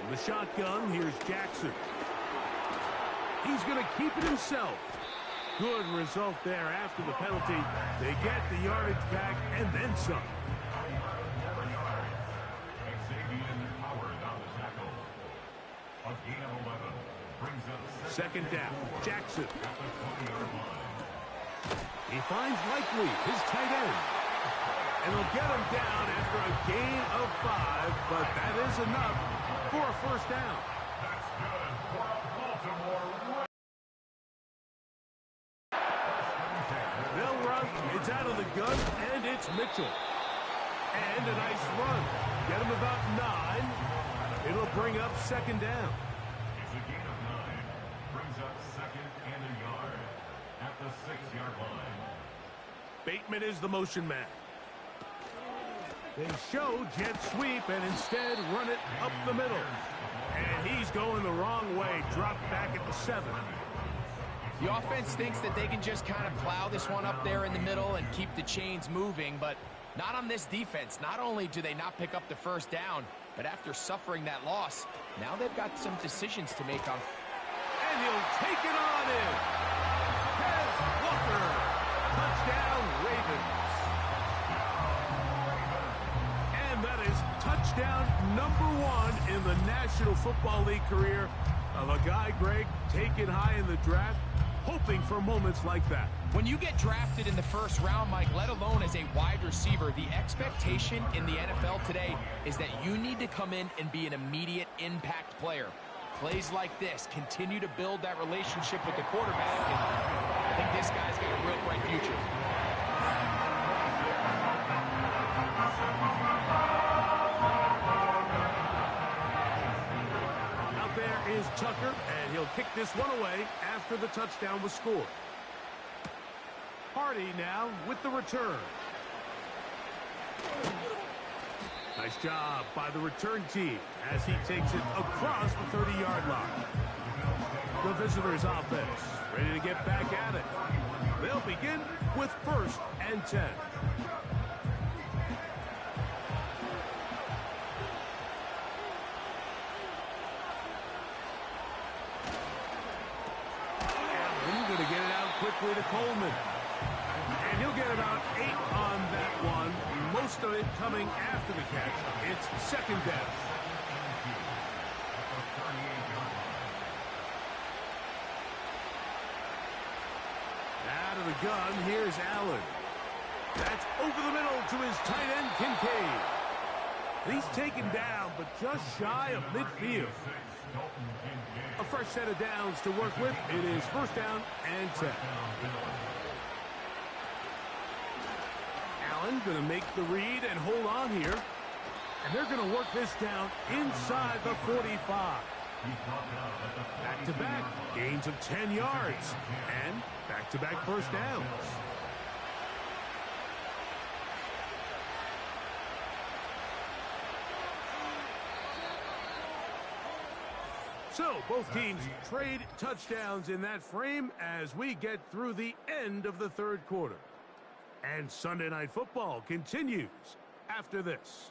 From the shotgun, here's Jackson. He's going to keep it himself. Good result there after the penalty. They get the yardage back and then some. Second down, Jackson. He finds Likely, his tight end. And he'll get him down after a gain of 5, but that is enough for a first down. That's good for Baltimore. They'll run, it's out of the gun, and it's Mitchell. And a nice run. Get him about 9. It'll bring up second down. It's a gain of 9. Brings up second and a yard at the 6-yard line. Bateman is the motion man. They show jet sweep and instead run it up the middle. And he's going the wrong way. Dropped back at the 7. The offense thinks that they can just kind of plow this one up there in the middle and keep the chains moving, but not on this defense. Not only do they not pick up the first down, but after suffering that loss, now they've got some decisions to make on. And he'll take it on in. Kenneth Walker. Touchdown, Ravens. And that is touchdown number 1 in the National Football League career of a guy, Greg, taken high in the draft, hoping for moments like that. When you get drafted in the first round, Mike, let alone as a wide receiver, the expectation in the NFL today is that you need to come in and be an immediate impact player. Plays like this continue to build that relationship with the quarterback. And I think this guy's got a real bright future. Out there is Tucker, and he'll kick this one away after the touchdown was scored. Hardy now with the return. Nice job by the return team as he takes it across the 30-yard line. The visitors' offense ready to get back at it. They'll begin with 1st and 10. Allen going to get it out quickly to Coleman. And he'll get about 8 on that one. Most of it coming after the catch. It's second down. Out of the gun, here's Allen. That's over the middle to his tight end, Kincaid. He's taken down, but just shy of midfield. A fresh set of downs to work with. It is 1st down and 10. Allen going to make the read and hold on here. And they're going to work this down inside the 45. Back-to-back gains of 10 yards. And back-to-back first downs. So both teams trade touchdowns in that frame as we get through the end of the 3rd quarter. And Sunday Night Football continues after this.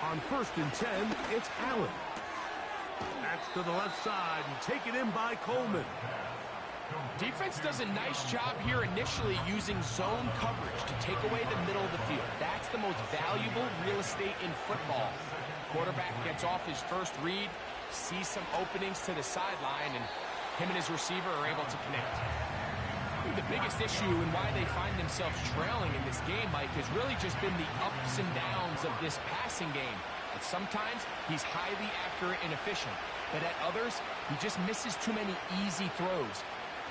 On 1st and 10, it's Allen. That's to the left side and taken in by Coleman. Defense does a nice job here initially using zone coverage to take away the middle of the field. That's the most valuable real estate in football. Quarterback gets off his first read, sees some openings to the sideline, and him and his receiver are able to connect. I think the biggest issue and why they find themselves trailing in this game, Mike, has really just been the ups and downs of this passing game. At sometimes, he's highly accurate and efficient, but at others, he just misses too many easy throws.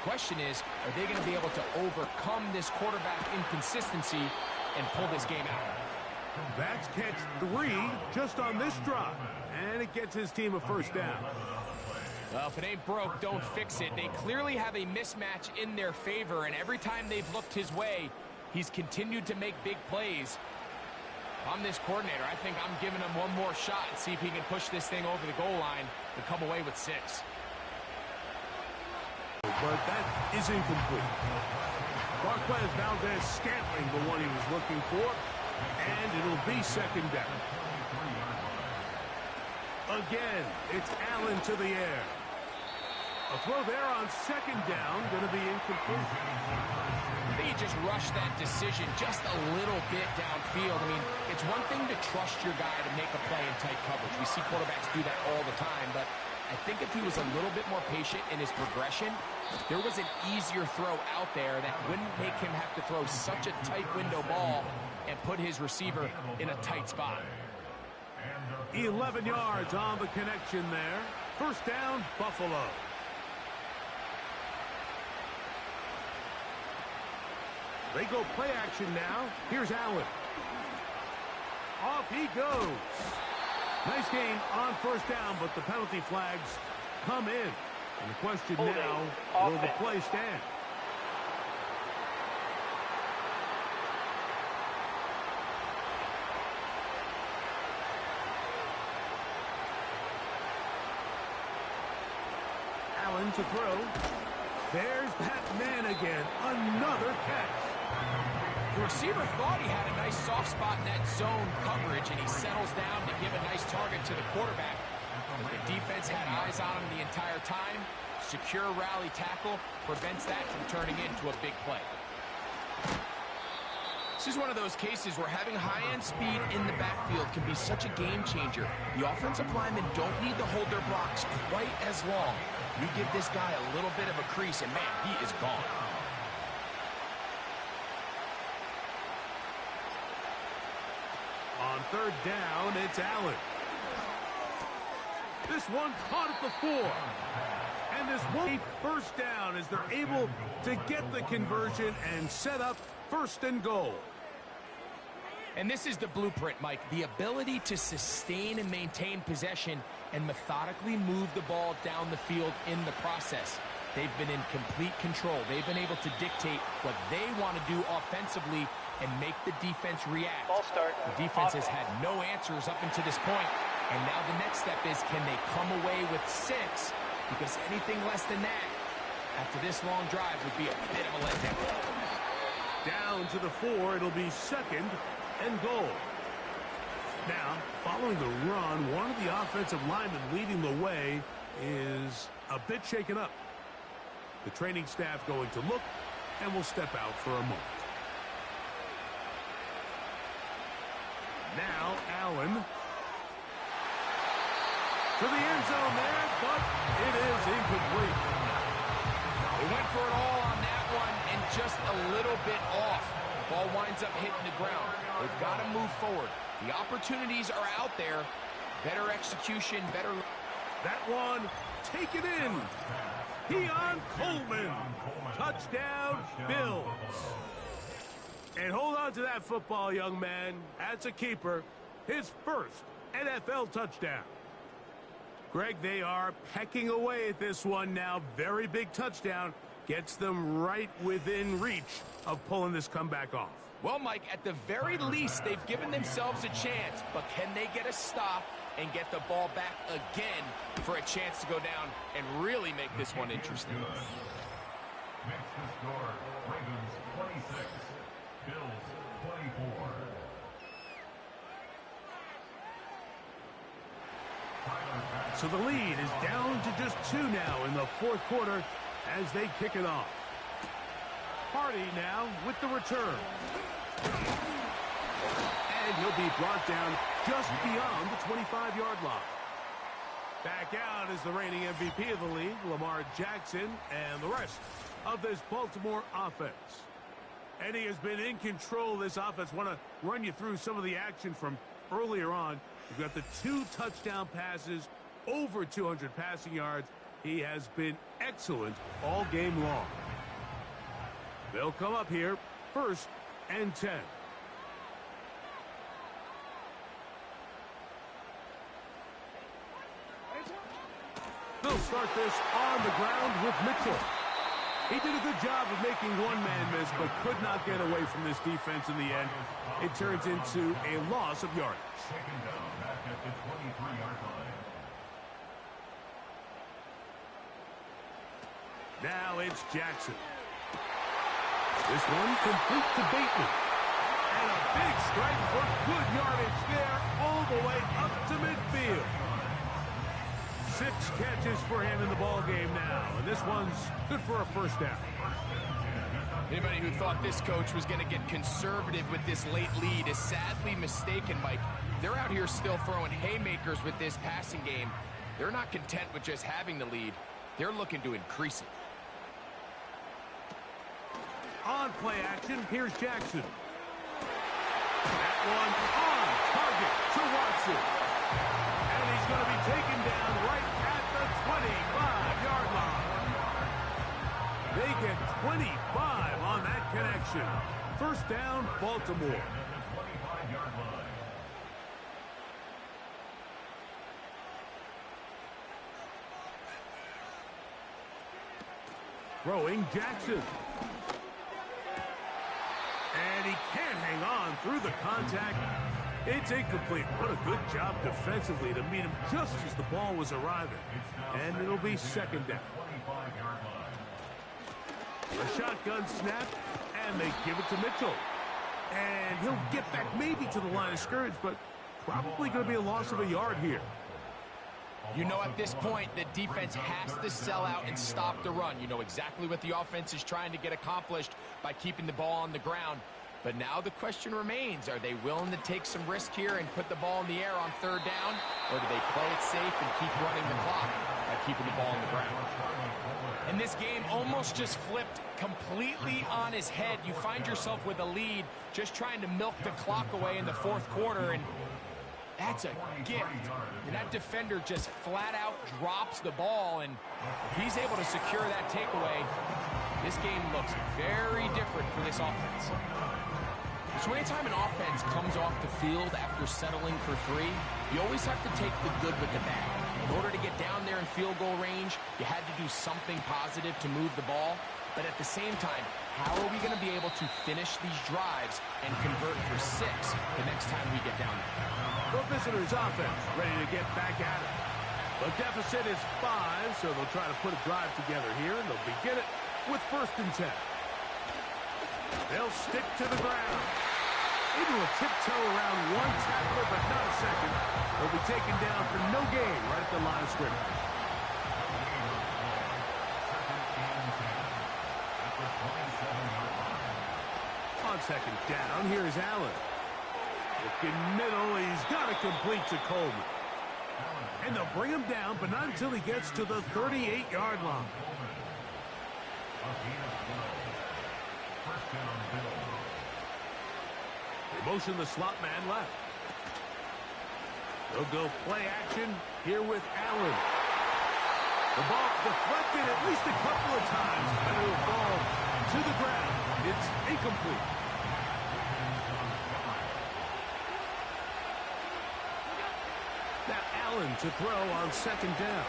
Question is, are they going to be able to overcome this quarterback inconsistency and pull this game out? That's catch 3 just on this drive, and it gets his team a first down. Well, if it ain't broke, don't fix it. They clearly have a mismatch in their favor, and every time they've looked his way, he's continued to make big plays. If I'm this coordinator, I think I'm giving him one more shot and see if he can push this thing over the goal line to come away with 6. But that is incomplete. Marquez Valdez Scantling, the one he was looking for, and it'll be second down. Again, it's Allen to the air. A throw there on second down, going to be incomplete. I think he just rushed that decision just a little bit downfield. I mean, it's one thing to trust your guy to make a play in tight coverage. We see quarterbacks do that all the time, but I think if he was a little bit more patient in his progression, there was an easier throw out there that wouldn't make him have to throw such a tight window ball and put his receiver in a tight spot. 11 yards on the connection there. First down, Buffalo. They go play action now. Here's Allen. Off he goes. Nice gain on first down, but the penalty flags come in. And the question now, will the play stand? Allen to throw. There's that man again. Another catch. The receiver thought he had a nice soft spot in that zone coverage, and he settles down to give a nice target to the quarterback. But the defense had eyes on him the entire time. Secure rally tackle prevents that from turning into a big play. This is one of those cases where having high-end speed in the backfield can be such a game changer. The offensive linemen don't need to hold their blocks quite as long. You give this guy a little bit of a crease, and man, he is gone. On third down, it's Allen. This one caught at the 4. And this one first down as they're able to get the conversion and set up first and goal. And this is the blueprint, Mike. The ability to sustain and maintain possession and methodically move the ball down the field in the process. They've been in complete control. They've been able to dictate what they want to do offensively and make the defense react. Ball start. The defense has had no answers up until this point, and now the next step is, can they come away with 6? Because anything less than that, after this long drive, would be a bit of a letdown. Down to the 4, it'll be second and goal. Now, following the run, one of the offensive linemen leading the way is a bit shaken up. The training staff going to look and will step out for a moment. Now, Allen. To the end zone there, but it is incomplete. They went for it all on that one and just a little bit off. Ball winds up hitting the ground. They've got to move forward. The opportunities are out there. Better execution, better... That one, take it in. Keon Coleman. Touchdown, Bills. And hold on to that football, young man. That's a keeper. His first NFL touchdown. Greg, they are pecking away at this one now. Very big touchdown. Gets them right within reach of pulling this comeback off. Well, Mike, at the very least, they've given themselves a chance. But can they get a stop and get the ball back again for a chance to go down and really make this one interesting? Next to score, Ravens 26, Bills 24. So the lead is down to just 2 now in the fourth quarter as they kick it off. Hardy now with the return. And he'll be brought down just beyond the 25-yard line. Back out is the reigning MVP of the league, Lamar Jackson, and the rest of this Baltimore offense. And he has been in control of this offense. Want to run you through some of the action from earlier on. We've got the 2 touchdown passes, over 200 passing yards. He has been excellent all game long. They'll come up here, 1st and 10. They'll start this on the ground with Mitchell. He did a good job of making one man miss, but could not get away from this defense in the end. It turns into a loss of yardage. Second down back at the 23-yard line. Now it's Jackson. This one complete to Bateman. And a big strike for good yardage there all the way up to midfield. 6 catches for him in the ball game now, and this one's good for a first down. Anybody who thought this coach was going to get conservative with this late lead is sadly mistaken, Mike. They're out here still throwing haymakers with this passing game. They're not content with just having the lead. They're looking to increase it. On play action, here's Jackson. That one on target to Watson. And he's going to be taken down right at the 25-yard line. They get 25 on that connection. First down, Baltimore. Throwing Jackson. And he can't hang on through the contact. It's incomplete. What a good job defensively to meet him just as the ball was arriving. And it'll be second down. A shotgun snap, and they give it to Mitchell. And he'll get back maybe to the line of scrimmage, but probably going to be a loss of a yard here. You know, at this point, the defense has to sell out and stop the run. You know exactly what the offense is trying to get accomplished by keeping the ball on the ground. But now the question remains, are they willing to take some risk here and put the ball in the air on third down? Or do they play it safe and keep running the clock by keeping the ball on the ground? And this game almost just flipped completely on his head. You find yourself with a lead, just trying to milk the clock away in the fourth quarter, and that's a gift. And that defender just flat out drops the ball, and if he's able to secure that takeaway, this game looks very different for this offense. So anytime an offense comes off the field after settling for 3, you always have to take the good with the bad. In order to get down there in field goal range, you had to do something positive to move the ball. But at the same time, how are we going to be able to finish these drives and convert for 6 the next time we get down there? The visitors' offense ready to get back at it. The deficit is 5, so they'll try to put a drive together here, and they'll begin it with 1st and 10. They'll stick to the ground. Able to tiptoe around one tackler, but not a second. They'll be taken down for no gain right at the line of scrimmage. On 2nd down, here's Allen. Looking middle, he's got to complete to Coleman. And they'll bring him down, but not until he gets to the 38-yard line. They motion the slot man left. They'll go play action here with Allen. The ball deflected at least a couple of times, but it'll fall to the ground. It's incomplete. Now Allen to throw on 2nd down.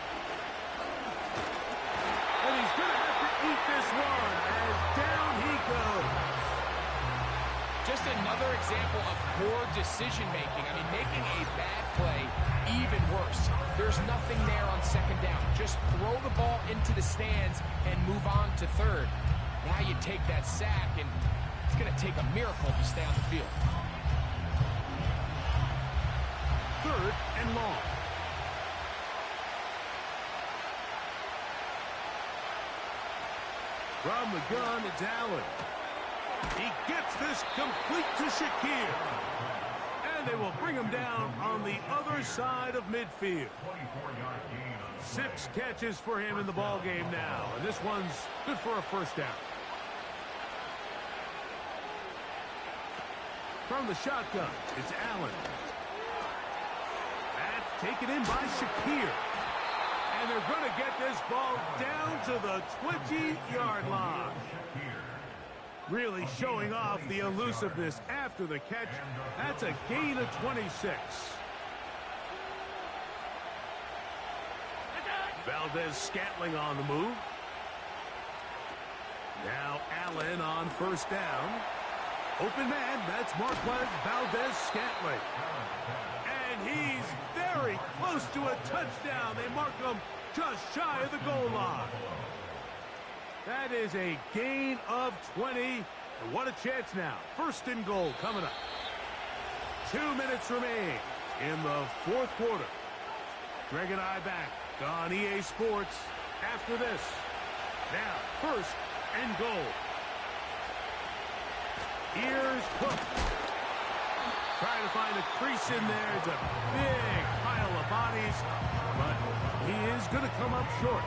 And he's going to have to eat this one as down he goes. Just another example of poor decision-making. I mean, making a bad play even worse. There's nothing there on 2nd down. Just throw the ball into the stands and move on to 3rd. Now you take that sack, and it's going to take a miracle to stay on the field. 3rd and long. From the gun, it's Allen. He gets this complete to Shakir. And they will bring him down on the other side of midfield. 6 catches for him in the ball game now. And this one's good for a first down. From the shotgun, it's Allen. That's taken in by Shakir. And they're going to get this ball down to the 20-yard line. Really showing off the elusiveness after the catch. That's a gain of 26. Valdez Scantling on the move. Now Allen on first down. Open man, that's Marquez Valdez-Scantling. And he's very close to a touchdown. They mark him just shy of the goal line. That is a gain of 20. And what a chance now. First and goal coming up. 2 minutes remain in the fourth quarter. Greg and I back on EA Sports after this. Now, first and goal. Here's Cook. Trying to find a crease in there. It's a big pile of bodies, but he is going to come up short.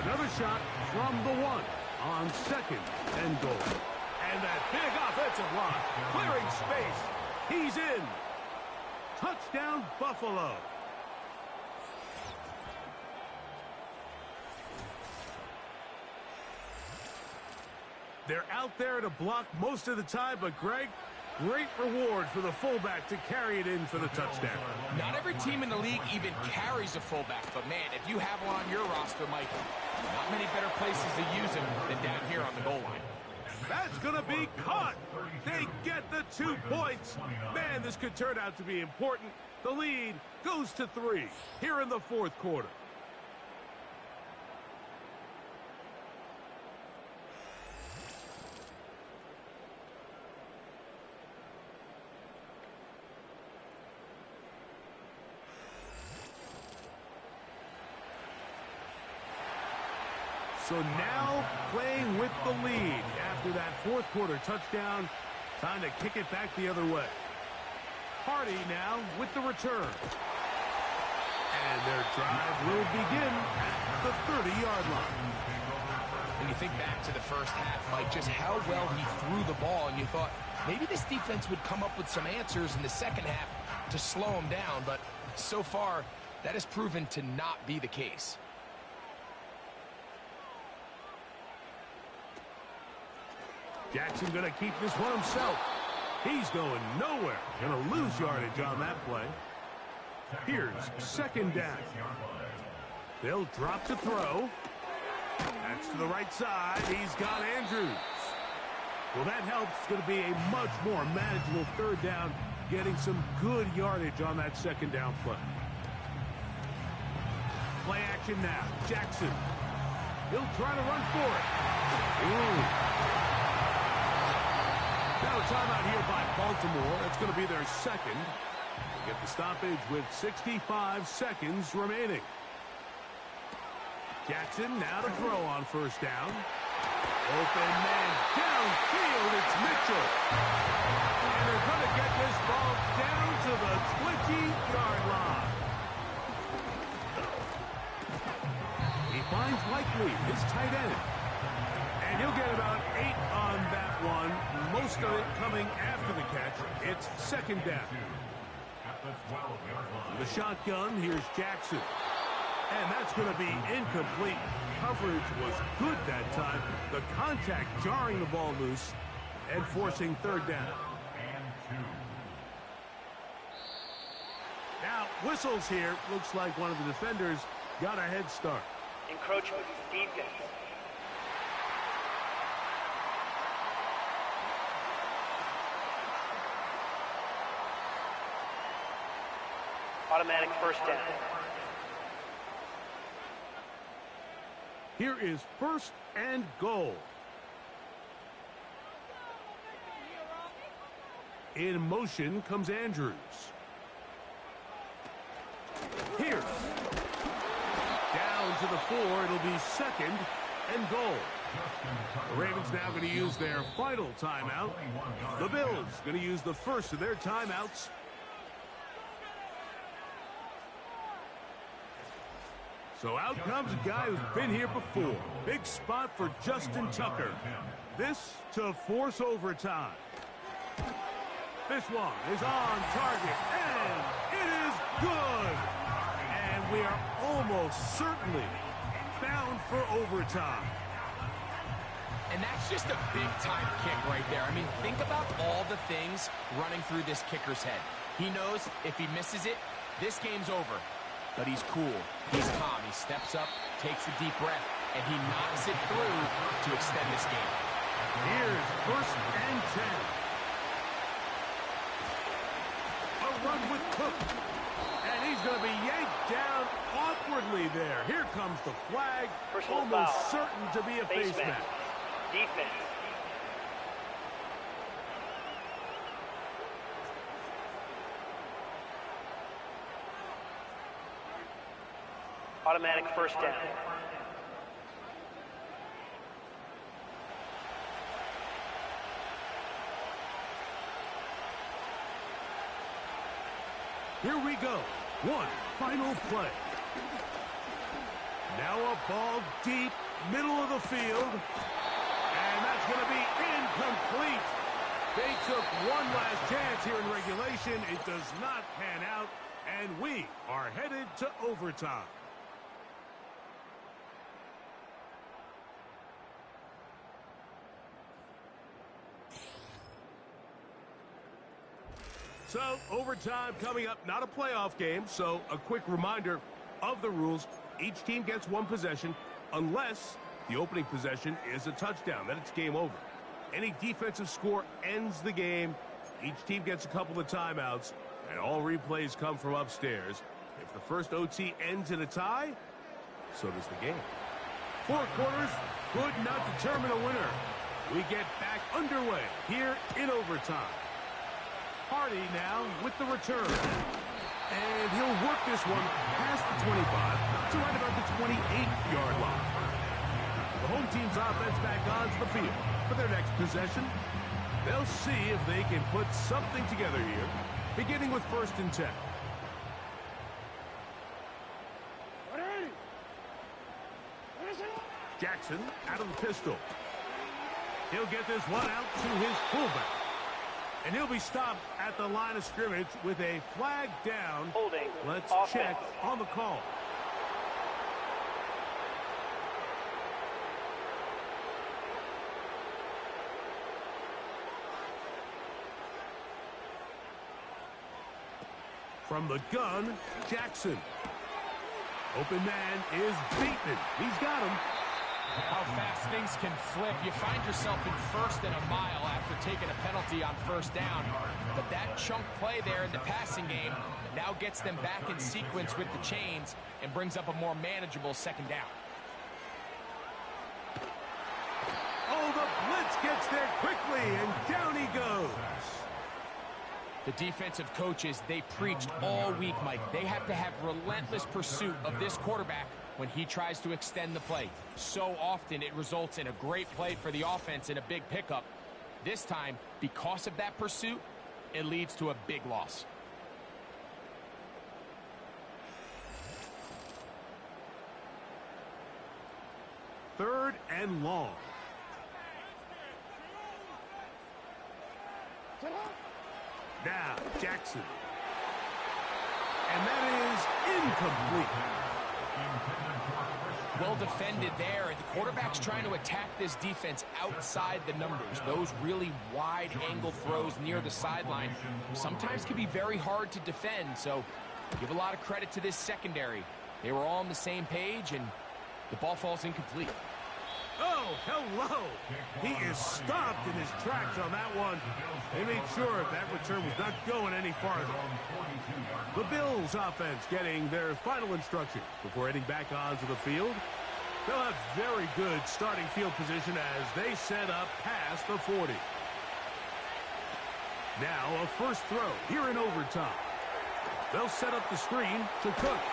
Another shot from the one on second and goal. And that big offensive line clearing space. He's in. Touchdown, Buffalo. They're out there to block most of the time, but Greg, great reward for the fullback to carry it in for the touchdown. Not every team in the league even carries a fullback, but man, if you have one on your roster, Mike, not many better places to use him than down here on the goal line. That's going to be caught. They get the 2 points. Man, this could turn out to be important. The lead goes to 3 here in the fourth quarter. So now playing with the lead after that fourth quarter touchdown. Time to kick it back the other way. Hardy now with the return. And their drive will begin at the 30-yard line. When you think back to the first half, Mike, just how well he threw the ball, and you thought maybe this defense would come up with some answers in the second half to slow him down, but so far that has proven to not be the case. Jackson going to keep this one himself. He's going nowhere. Going to lose yardage on that play. Here's second down. They'll drop to throw. That's to the right side. He's got Andrews. Well, that helps. It's going to be a much more manageable third down, getting some good yardage on that second down play. Play action now. Jackson. He'll try to run for it. Ooh. Now a timeout here by Baltimore. That's going to be their second. They get the stoppage with 65 seconds remaining. Jackson now to throw on first down. Open man downfield. It's Mitchell. And they're going to get this ball down to the 20-yard line. He finds Likely, his tight end. And he'll get about 8 on that one. Most of it coming after the catch. It's second down. The shotgun, here's Jackson. And that's going to be incomplete. Coverage was good that time. The contact jarring the ball loose and forcing third down. Now, whistles here. Looks like one of the defenders got a head start. Encroachment, defense. Automatic first down. Here is first and goal. In motion comes Andrews. Here's down to the 4. It'll be second and goal. The Ravens now going to use their final timeout. The Bills going to use the first of their timeouts. So out comes a guy who's been here before. Big spot for Justin Tucker. This to force overtime. This one is on target, and it is good. And we are almost certainly bound for overtime. And that's just a big-time kick right there. I mean, think about all the things running through this kicker's head. He knows if he misses it, this game's over. But he's cool. He's calm. He steps up, takes a deep breath, and he knocks it through to extend this game. Here's 1st and 10. A run with Cook. And he's going to be yanked down awkwardly there. Here comes the flag. Personal Almost foul. certain to be a face mask. Defense. Automatic 1st down. Here we go. One final play. Now a ball deep, middle of the field. And that's going to be incomplete. They took one last chance here in regulation. It does not pan out. And we are headed to overtime. So, overtime coming up, not a playoff game, so a quick reminder of the rules. Each team gets one possession unless the opening possession is a touchdown. Then it's game over. Any defensive score ends the game. Each team gets a couple of timeouts, and all replays come from upstairs. If the first OT ends in a tie, so does the game. 4 quarters could not determine a winner. We get back underway here in overtime. Hardy now with the return. And he'll work this one past the 25 to right about the 28-yard line. The home team's offense back onto the field for their next possession. They'll see if they can put something together here, beginning with 1st and 10. Jackson out of the pistol. He'll get this one out to his fullback. And he'll be stopped at the line of scrimmage with a flag down. Holding. Let's Offense. check on the call. From the gun, Jackson. Open man is Bateman. He's got him. How fast things can flip. You find yourself in 1st and a mile after taking a penalty on 1st down. But that chunk play there in the passing game now gets them back in sequence with the chains and brings up a more manageable 2nd down. Oh, the blitz gets there quickly, and down he goes. The defensive coaches, they preached all week, Mike. They have to have relentless pursuit of this quarterback when he tries to extend the play. So often it results in a great play for the offense and a big pickup. This time, because of that pursuit, it leads to a big loss. Third and long. Now, Jackson. And that is incomplete. Well defended there, and the quarterback's trying to attack this defense outside the numbers. Those really wide-angle throws near the sideline sometimes can be very hard to defend, so give a lot of credit to this secondary. They were all on the same page, and the ball falls incomplete. Oh, hello. He is stopped in his tracks on that one. They made sure that return was not going any farther. The Bills offense getting their final instructions before heading back onto the field. They'll have very good starting field position as they set up past the 40. Now a first throw here in overtime. They'll set up the screen to Cook.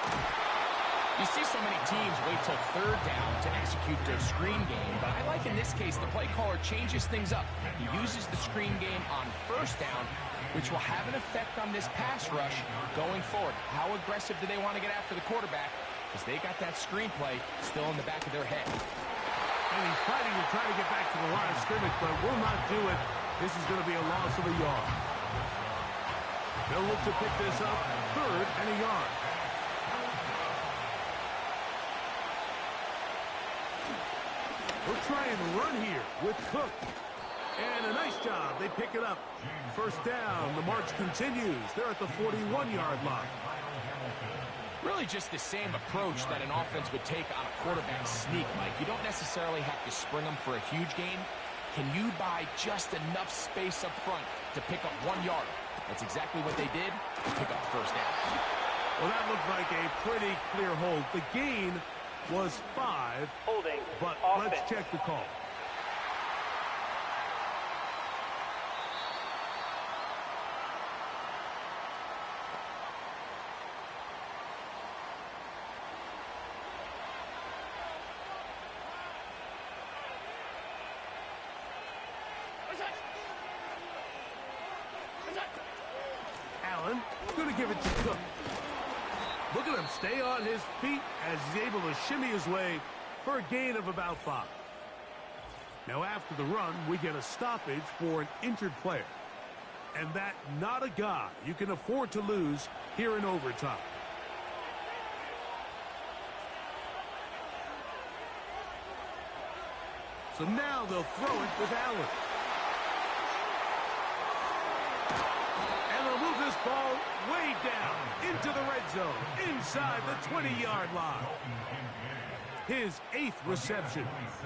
You see so many teams wait till 3rd down to execute their screen game, but I like in this case the play caller changes things up. He uses the screen game on 1st down, which will have an effect on this pass rush going forward. How aggressive do they want to get after the quarterback? Because they got that screen play still in the back of their head. And he's fighting to try to get back to the line of scrimmage, but will not do it. This is going to be a loss of a yard. They'll look to pick this up 3rd and a yard. We'll try and run here with Cook. And a nice job. They pick it up. 1st down. The march continues. They're at the 41-yard line. Really really just the same approach that an offense would take on a quarterback sneak, Mike. You don't necessarily have to spring them for a huge gain. Can you buy just enough space up front to pick up 1 yard? That's exactly what they did to pick up the first down. Well, that looked like a pretty clear hold. The gain was 5, Holding. but Offense. let's check the call. Allen going to give it to Cook. Look at him stay on his feet as he's able to shimmy his way for a gain of about 5. Now after the run, we get a stoppage for an injured player. And that not a guy you can afford to lose here in overtime. So now they'll throw it with Allen. And they'll move this ball way down into the red zone, inside the 20-yard line. His 8th reception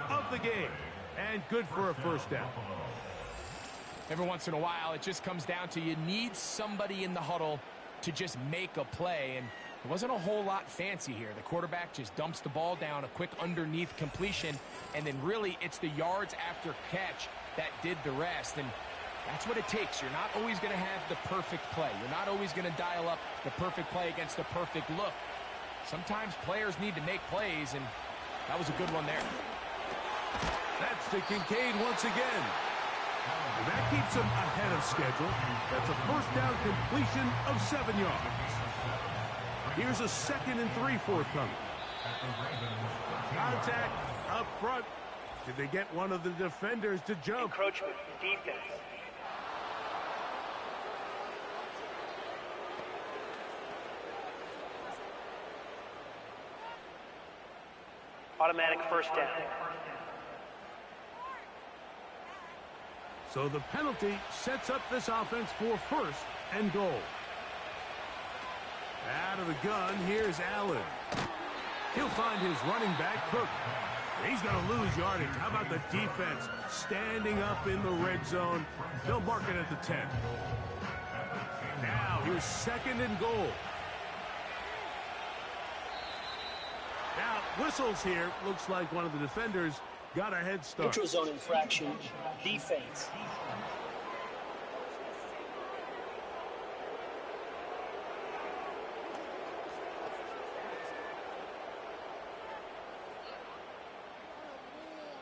of the game, and good for a first down. Every once in a while, it just comes down to you need somebody in the huddle to just make a play, and it wasn't a whole lot fancy here. The quarterback just dumps the ball down, a quick underneath completion, and then really it's the yards after catch that did the rest, and that's what it takes. You're not always going to have the perfect play. You're not always going to dial up the perfect play against the perfect look. Sometimes players need to make plays, and that was a good one there. That's to Kincaid once again. And that keeps him ahead of schedule. That's a first down completion of 7 yards. Here's a 2nd and 3 forthcoming. Contact up front. Did they get one of the defenders to jump? Encroachment. Defense. Automatic first down. So the penalty sets up this offense for 1st and goal. Out of the gun, here's Allen. He'll find his running back, Cook. He's going to lose yardage. How about the defense standing up in the red zone? They'll mark it at the 10. Now, here's 2nd and goal. Now, whistles here. Looks like one of the defenders got a head start. Neutral zone infraction, defense.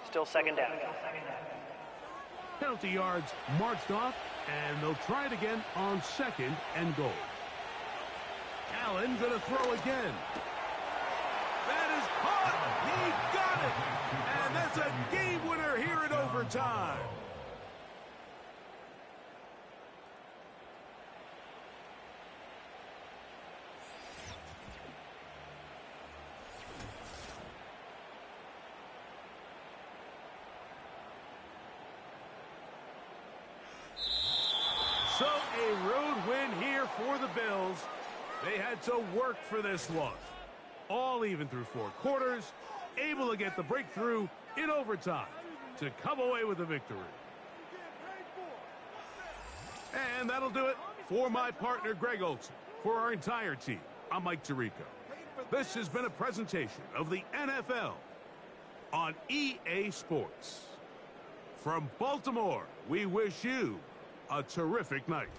Still 2nd down. Penalty yards marched off, and they'll try it again on 2nd and goal. Allen going to throw again. That is caught. He got it. And that's a game winner here in overtime. So a road win here for the Bills. They had to work for this one. All even through 4 quarters, able to get the breakthrough in overtime to come away with a victory. And that'll do it for my partner, Greg Olson. For our entire team, I'm Mike Tirico. This has been a presentation of the NFL on EA Sports. From Baltimore, we wish you a terrific night.